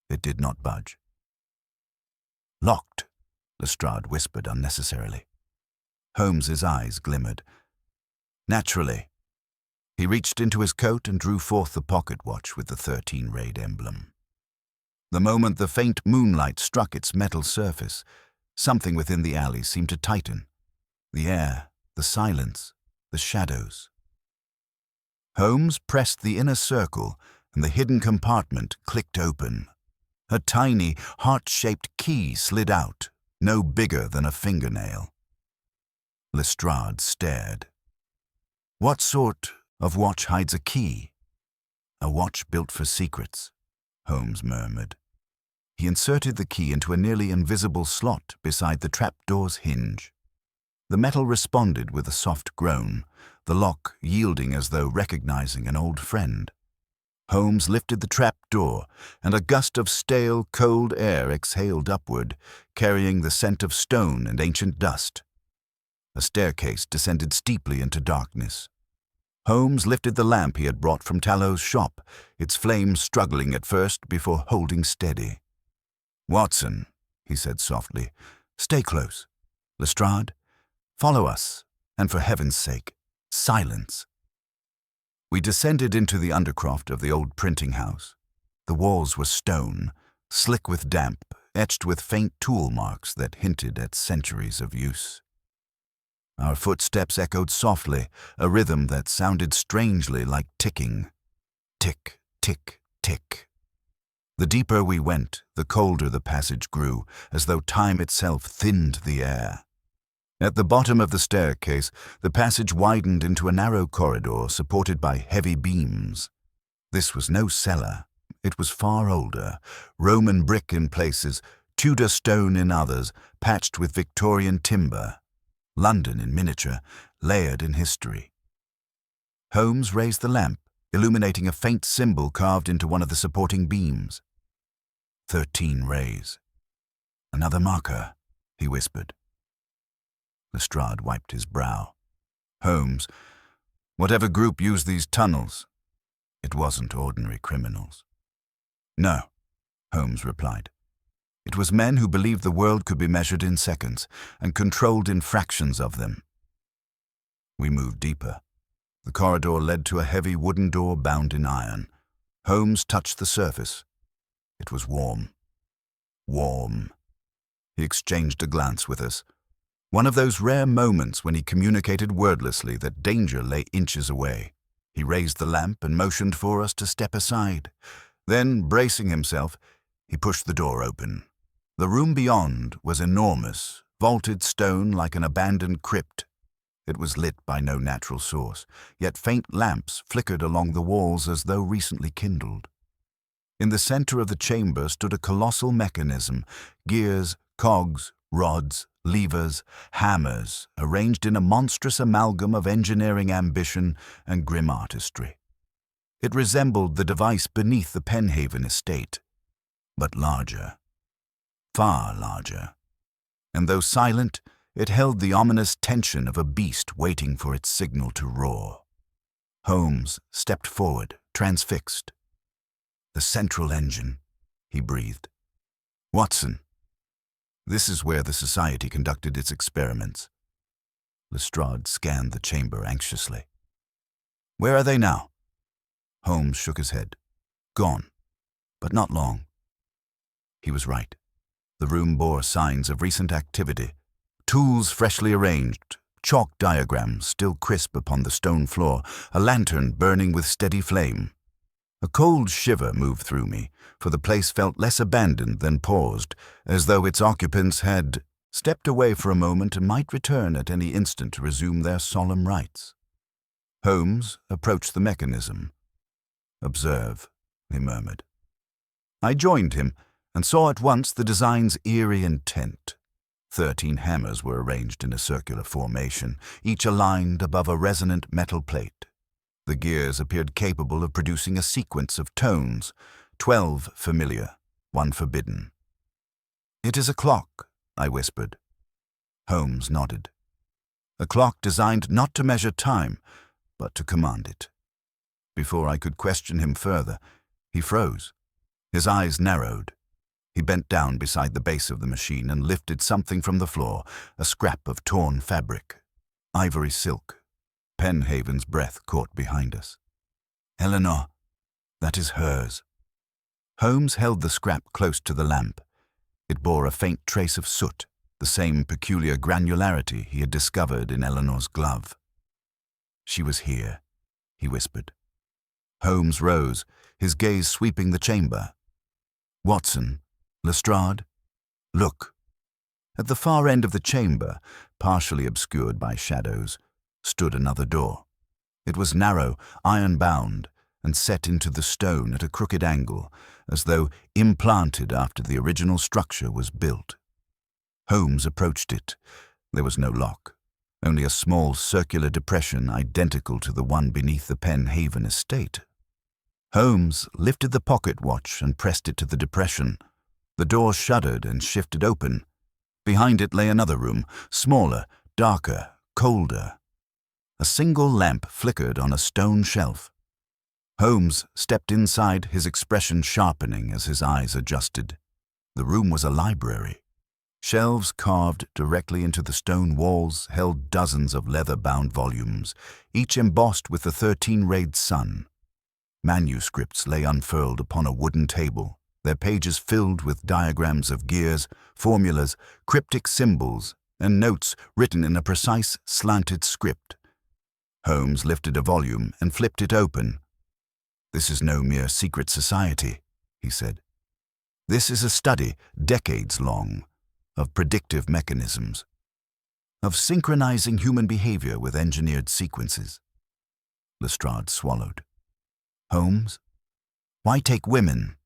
It did not budge. "Locked," Lestrade whispered unnecessarily. Holmes's eyes glimmered. "Naturally." He reached into his coat and drew forth the pocket watch with the 13 rayed emblem. The moment the faint moonlight struck its metal surface, something within the alley seemed to tighten. The air, the silence, the shadows. Holmes pressed the inner circle, and the hidden compartment clicked open. A tiny, heart-shaped key slid out, no bigger than a fingernail. Lestrade stared. "What sort of watch hides a key?" "A watch built for secrets," Holmes murmured. He inserted the key into a nearly invisible slot beside the trapdoor's hinge. The metal responded with a soft groan, the lock yielding as though recognizing an old friend. Holmes lifted the trapdoor, and a gust of stale, cold air exhaled upward, carrying the scent of stone and ancient dust. A staircase descended steeply into darkness. Holmes lifted the lamp he had brought from Tallow's shop, its flame struggling at first before holding steady. "Watson," he said softly, "stay close. Lestrade, follow us, and for heaven's sake, silence." We descended into the undercroft of the old printing house. The walls were stone, slick with damp, etched with faint tool marks that hinted at centuries of use. Our footsteps echoed softly, a rhythm that sounded strangely like ticking. Tick, tick, tick. The deeper we went, the colder the passage grew, as though time itself thinned the air. At the bottom of the staircase, the passage widened into a narrow corridor supported by heavy beams. This was no cellar. It was far older, Roman brick in places, Tudor stone in others, patched with Victorian timber. London in miniature, layered in history. Holmes raised the lamp, illuminating a faint symbol carved into one of the supporting beams. 13 rays. "Another marker," he whispered. Lestrade wiped his brow. "Holmes, whatever group used these tunnels, it wasn't ordinary criminals." "No," Holmes replied. "It was men who believed the world could be measured in seconds and controlled in fractions of them." We moved deeper. The corridor led to a heavy wooden door bound in iron. Holmes touched the surface. It was warm. Warm. He exchanged a glance with us. One of those rare moments when he communicated wordlessly that danger lay inches away. He raised the lamp and motioned for us to step aside. Then, bracing himself, he pushed the door open. The room beyond was enormous, vaulted stone like an abandoned crypt. It was lit by no natural source, yet faint lamps flickered along the walls as though recently kindled. In the center of the chamber stood a colossal mechanism, gears, cogs, rods, levers, hammers, arranged in a monstrous amalgam of engineering ambition and grim artistry. It resembled the device beneath the Penhaven estate, but larger. Far larger. And though silent, it held the ominous tension of a beast waiting for its signal to roar. Holmes stepped forward, transfixed. "The central engine," he breathed. "Watson, this is where the society conducted its experiments." Lestrade scanned the chamber anxiously. "Where are they now?" Holmes shook his head. "Gone, but not long." He was right. The room bore signs of recent activity. Tools freshly arranged, chalk diagrams still crisp upon the stone floor, a lantern burning with steady flame. A cold shiver moved through me, for the place felt less abandoned than paused, as though its occupants had stepped away for a moment and might return at any instant to resume their solemn rites. Holmes approached the mechanism. "Observe," he murmured. I joined him, and saw at once the design's eerie intent. 13 hammers were arranged in a circular formation, each aligned above a resonant metal plate. The gears appeared capable of producing a sequence of tones, 12 familiar, 1 forbidden. "It is a clock," I whispered. Holmes nodded. A clock designed not to measure time, but to command it. Before I could question him further, he froze. His eyes narrowed. He bent down beside the base of the machine and lifted something from the floor, a scrap of torn fabric. Ivory silk. Penhaven's breath caught behind us. "Eleanor, that is hers." Holmes held the scrap close to the lamp. It bore a faint trace of soot, the same peculiar granularity he had discovered in Eleanor's glove. "She was here," he whispered. Holmes rose, his gaze sweeping the chamber. "Watson, Lestrade, look." At the far end of the chamber, partially obscured by shadows, stood another door. It was narrow, iron-bound, and set into the stone at a crooked angle, as though implanted after the original structure was built. Holmes approached it. There was no lock, only a small circular depression identical to the one beneath the Penn Haven estate. Holmes lifted the pocket watch and pressed it to the depression. The door shuddered and shifted open. Behind it lay another room, smaller, darker, colder. A single lamp flickered on a stone shelf. Holmes stepped inside, his expression sharpening as his eyes adjusted. The room was a library. Shelves carved directly into the stone walls held dozens of leather-bound volumes, each embossed with the 13-rayed sun. Manuscripts lay unfurled upon a wooden table, their pages filled with diagrams of gears, formulas, cryptic symbols, and notes written in a precise, slanted script. Holmes lifted a volume and flipped it open. "This is no mere secret society," he said. "This is a study, decades long, of predictive mechanisms, of synchronizing human behavior with engineered sequences." Lestrade swallowed. "Holmes, why take women?"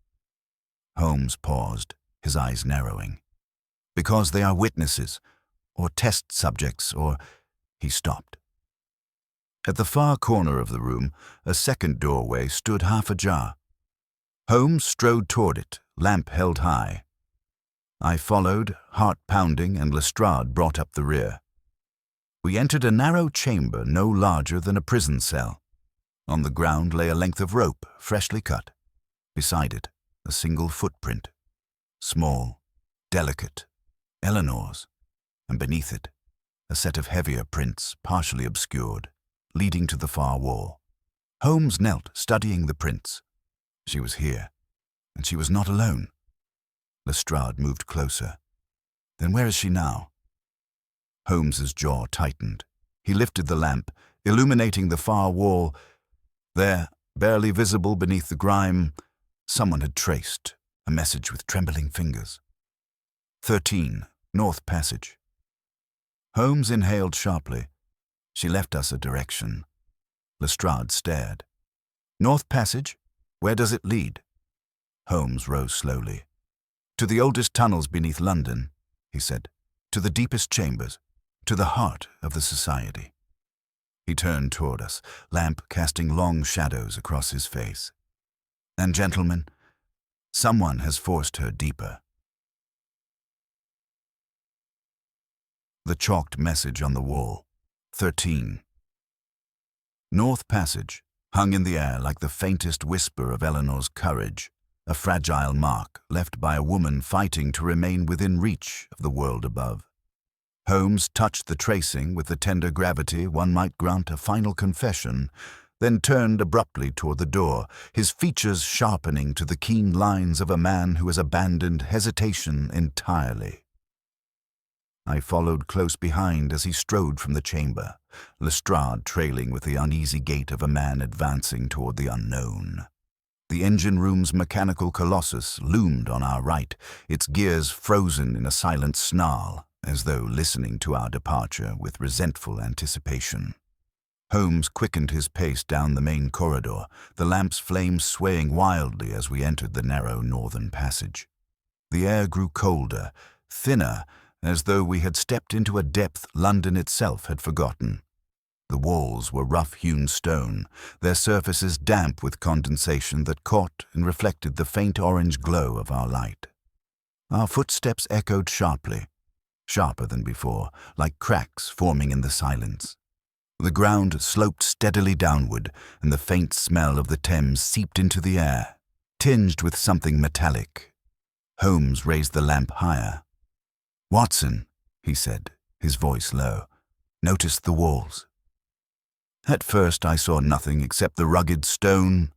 Holmes paused, his eyes narrowing. "Because they are witnesses, or test subjects, or—" He stopped. At the far corner of the room, a second doorway stood half ajar. Holmes strode toward it, lamp held high. I followed, heart pounding, and Lestrade brought up the rear. We entered a narrow chamber no larger than a prison cell. On the ground lay a length of rope, freshly cut. Beside it, a single footprint. Small, delicate, Eleanor's, and beneath it, a set of heavier prints, partially obscured, leading to the far wall. Holmes knelt, studying the prints. She was here, and she was not alone. Lestrade moved closer. "Then where is she now?" Holmes's jaw tightened. He lifted the lamp, illuminating the far wall. There, barely visible beneath the grime, someone had traced a message with trembling fingers. 13, North Passage. Holmes inhaled sharply. She left us a direction. Lestrade stared. "North Passage? Where does it lead?" Holmes rose slowly. "To the oldest tunnels beneath London," he said. "To the deepest chambers. To the heart of the society." He turned toward us, lamp casting long shadows across his face. "And gentlemen, someone has forced her deeper." The chalked message on the wall. 13. North Passage, hung in the air like the faintest whisper of Eleanor's courage, a fragile mark left by a woman fighting to remain within reach of the world above. Holmes touched the tracing with the tender gravity one might grant a final confession, then turned abruptly toward the door, his features sharpening to the keen lines of a man who has abandoned hesitation entirely. I followed close behind as he strode from the chamber, Lestrade trailing with the uneasy gait of a man advancing toward the unknown. The engine room's mechanical colossus loomed on our right, its gears frozen in a silent snarl, as though listening to our departure with resentful anticipation. Holmes quickened his pace down the main corridor, the lamp's flames swaying wildly as we entered the narrow northern passage. The air grew colder, thinner, as though we had stepped into a depth London itself had forgotten. The walls were rough-hewn stone, their surfaces damp with condensation that caught and reflected the faint orange glow of our light. Our footsteps echoed sharply, sharper than before, like cracks forming in the silence. The ground sloped steadily downward, and the faint smell of the Thames seeped into the air, tinged with something metallic. Holmes raised the lamp higher. "Watson," he said, his voice low, "notice the walls." At first I saw nothing except the rugged stone.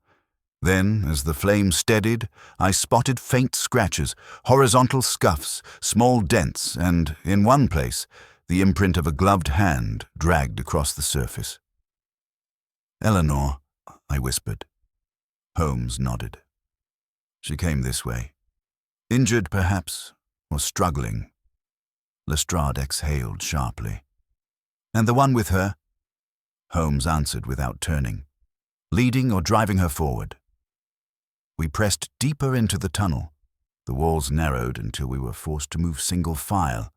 Then, as the flame steadied, I spotted faint scratches, horizontal scuffs, small dents, and, in one place, the imprint of a gloved hand dragged across the surface. "Eleanor," I whispered. Holmes nodded. "She came this way. Injured, perhaps, or struggling. Lestrade exhaled sharply. "And the one with her?" Holmes answered without turning. "Leading or driving her forward?" We pressed deeper into the tunnel. The walls narrowed until we were forced to move single file.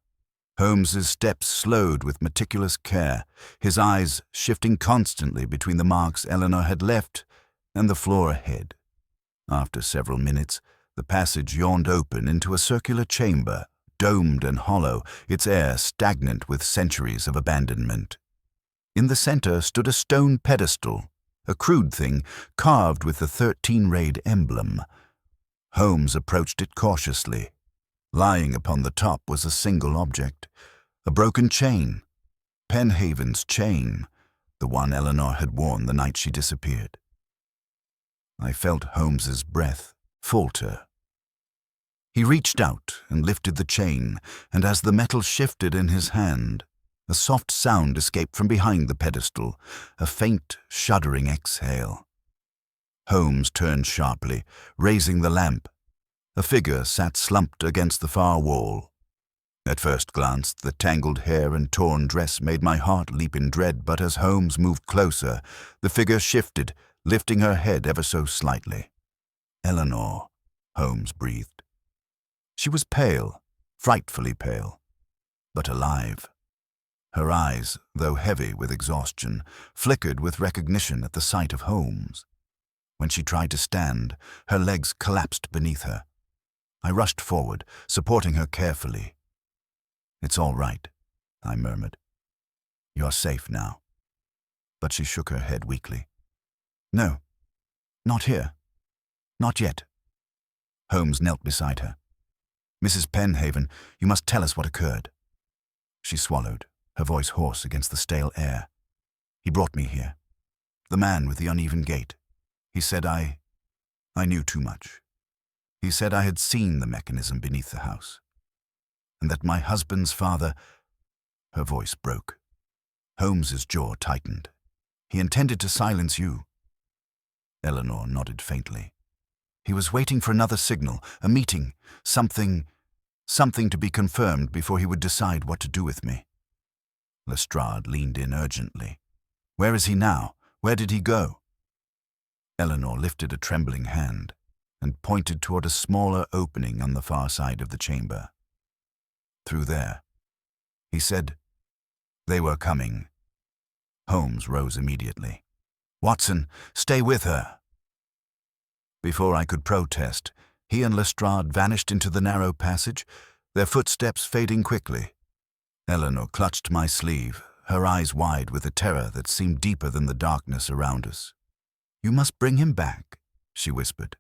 Holmes's steps slowed with meticulous care, his eyes shifting constantly between the marks Eleanor had left and the floor ahead. After several minutes, the passage yawned open into a circular chamber, domed and hollow, its air stagnant with centuries of abandonment. In the center stood a stone pedestal, a crude thing carved with the 13 emblem. Holmes approached it cautiously. Lying upon the top was a single object, a broken chain. Penhaven's chain, the one Eleanor had worn the night she disappeared. I felt Holmes's breath falter. He reached out and lifted the chain, and as the metal shifted in his hand, a soft sound escaped from behind the pedestal, a faint, shuddering exhale. Holmes turned sharply, raising the lamp. A figure sat slumped against the far wall. At first glance, the tangled hair and torn dress made my heart leap in dread, but as Holmes moved closer, the figure shifted, lifting her head ever so slightly. "Eleanor," Holmes breathed. She was pale, frightfully pale, but alive. Her eyes, though heavy with exhaustion, flickered with recognition at the sight of Holmes. When she tried to stand, her legs collapsed beneath her. I rushed forward, supporting her carefully. "It's all right," I murmured. "You're safe now." But she shook her head weakly. "No, not here. Not yet." Holmes knelt beside her. "Mrs. Penhaven, you must tell us what occurred." She swallowed, her voice hoarse against the stale air. "He brought me here. The man with the uneven gait. He said I knew too much. He said I had seen the mechanism beneath the house, and that my husband's father—" Her voice broke. Holmes's jaw tightened. "He intended to silence you." Eleanor nodded faintly. "He was waiting for another signal, a meeting, something to be confirmed before he would decide what to do with me." Lestrade leaned in urgently. "Where is he now? Where did he go?" Eleanor lifted a trembling hand and pointed toward a smaller opening on the far side of the chamber. "Through there." He said, "They were coming." Holmes rose immediately. "Watson, stay with her." Before I could protest, he and Lestrade vanished into the narrow passage, their footsteps fading quickly. Eleanor clutched my sleeve, her eyes wide with a terror that seemed deeper than the darkness around us. "You must bring him back," she whispered.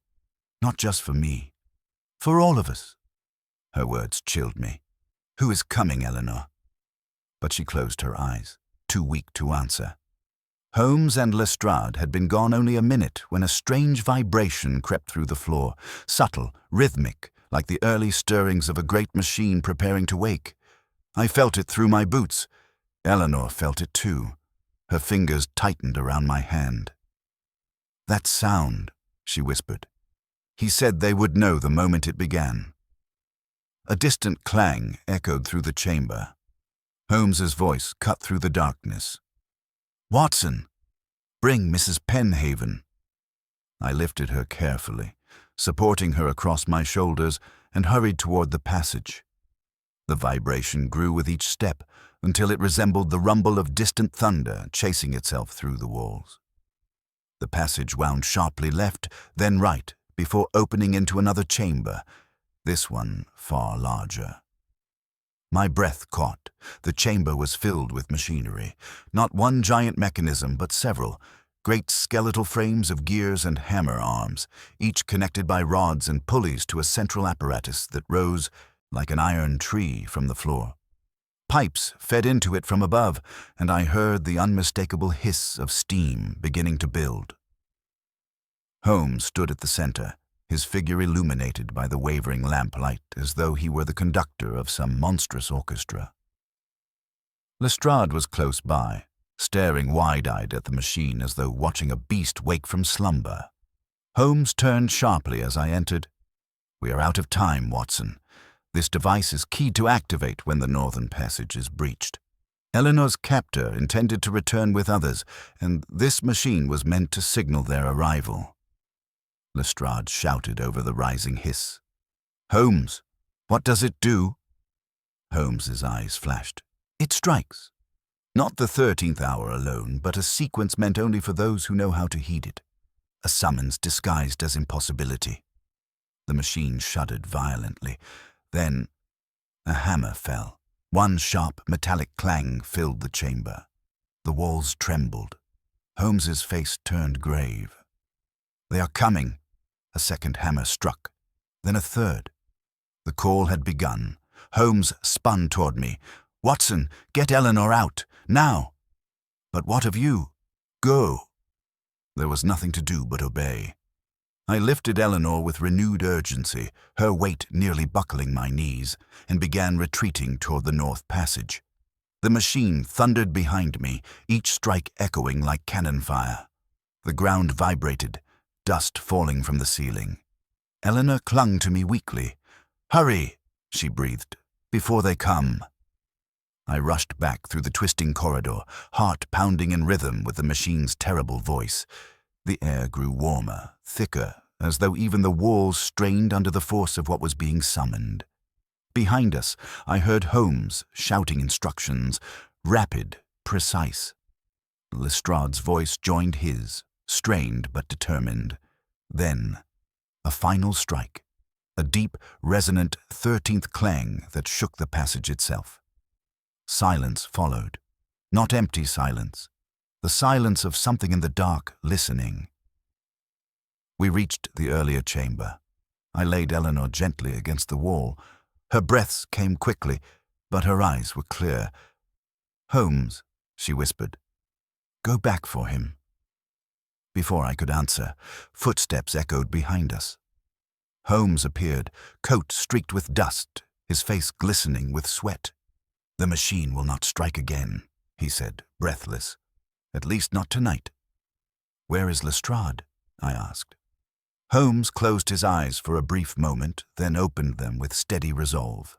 "Not just for me. For all of us." Her words chilled me. "Who is coming, Eleanor?" But she closed her eyes, too weak to answer. Holmes and Lestrade had been gone only a minute when a strange vibration crept through the floor, subtle, rhythmic, like the early stirrings of a great machine preparing to wake. I felt it through my boots. Eleanor felt it too. Her fingers tightened around my hand. "That sound," she whispered. "He said they would know the moment it began." A distant clang echoed through the chamber. Holmes's voice cut through the darkness. "Watson, bring Mrs. Penhaven." I lifted her carefully, supporting her across my shoulders, and hurried toward the passage. The vibration grew with each step until it resembled the rumble of distant thunder chasing itself through the walls. The passage wound sharply left, then right, before opening into another chamber, this one far larger. My breath caught. The chamber was filled with machinery. Not one giant mechanism, but several, great skeletal frames of gears and hammer arms, each connected by rods and pulleys to a central apparatus that rose like an iron tree from the floor. Pipes fed into it from above, and I heard the unmistakable hiss of steam beginning to build. Holmes stood at the center, his figure illuminated by the wavering lamplight as though he were the conductor of some monstrous orchestra. Lestrade was close by, staring wide-eyed at the machine as though watching a beast wake from slumber. Holmes turned sharply as I entered. "We are out of time, Watson. This device is key to activate when the northern passage is breached. Eleanor's captor intended to return with others, and this machine was meant to signal their arrival. Lestrade shouted over the rising hiss. "Holmes, what does it do?" Holmes's eyes flashed. "It strikes. Not the 13th hour alone, but a sequence meant only for those who know how to heed it. A summons disguised as impossibility." The machine shuddered violently. Then a hammer fell. One sharp metallic clang filled the chamber. The walls trembled. Holmes's face turned grave. "They are coming." A second hammer struck, then a third. The call had begun. Holmes spun toward me. "Watson, get Eleanor out, now!" "But what of you?" "Go." There was nothing to do but obey. I lifted Eleanor with renewed urgency, her weight nearly buckling my knees, and began retreating toward the north passage. The machine thundered behind me, each strike echoing like cannon fire. The ground vibrated, dust falling from the ceiling. Eleanor clung to me weakly. "Hurry," she breathed, "before they come." I rushed back through the twisting corridor, heart pounding in rhythm with the machine's terrible voice. The air grew warmer, thicker, as though even the walls strained under the force of what was being summoned. Behind us, I heard Holmes shouting instructions, rapid, precise. Lestrade's voice joined his, strained but determined. Then, a final strike, a deep, resonant 13th clang that shook the passage itself. Silence followed, not empty silence, the silence of something in the dark listening. We reached the earlier chamber. I laid Eleanor gently against the wall. Her breaths came quickly, but her eyes were clear. "Holmes," she whispered, "go back for him." Before I could answer, footsteps echoed behind us. Holmes appeared, coat streaked with dust, his face glistening with sweat. "The machine will not strike again," he said, breathless. "At least not tonight." "Where is Lestrade?" I asked. Holmes closed his eyes for a brief moment, then opened them with steady resolve.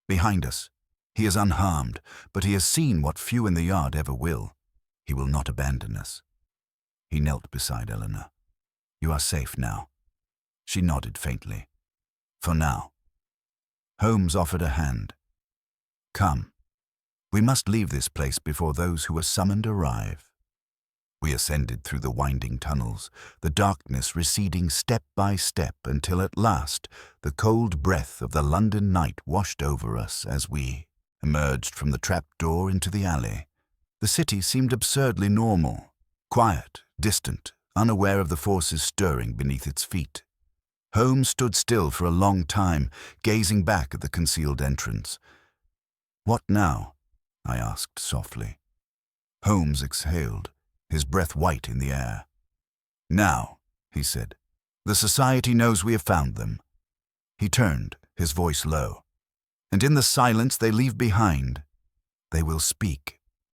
"Behind us. He is unharmed, but he has seen what few in the yard ever will. He will not abandon us." He knelt beside Eleanor. "You are safe now." She nodded faintly. "For now." Holmes offered a hand. "Come. We must leave this place before those who are summoned arrive." We ascended through the winding tunnels, the darkness receding step by step until at last the cold breath of the London night washed over us as we emerged from the trap-door into the alley. The city seemed absurdly normal, quiet, distant, unaware of the forces stirring beneath its feet. Holmes stood still for a long time, gazing back at the concealed entrance. "What now?" I asked softly. Holmes exhaled, his breath white in the air. "Now," he said, "the society knows we have found them." He turned, his voice low. "And in the silence they leave behind, they will speak."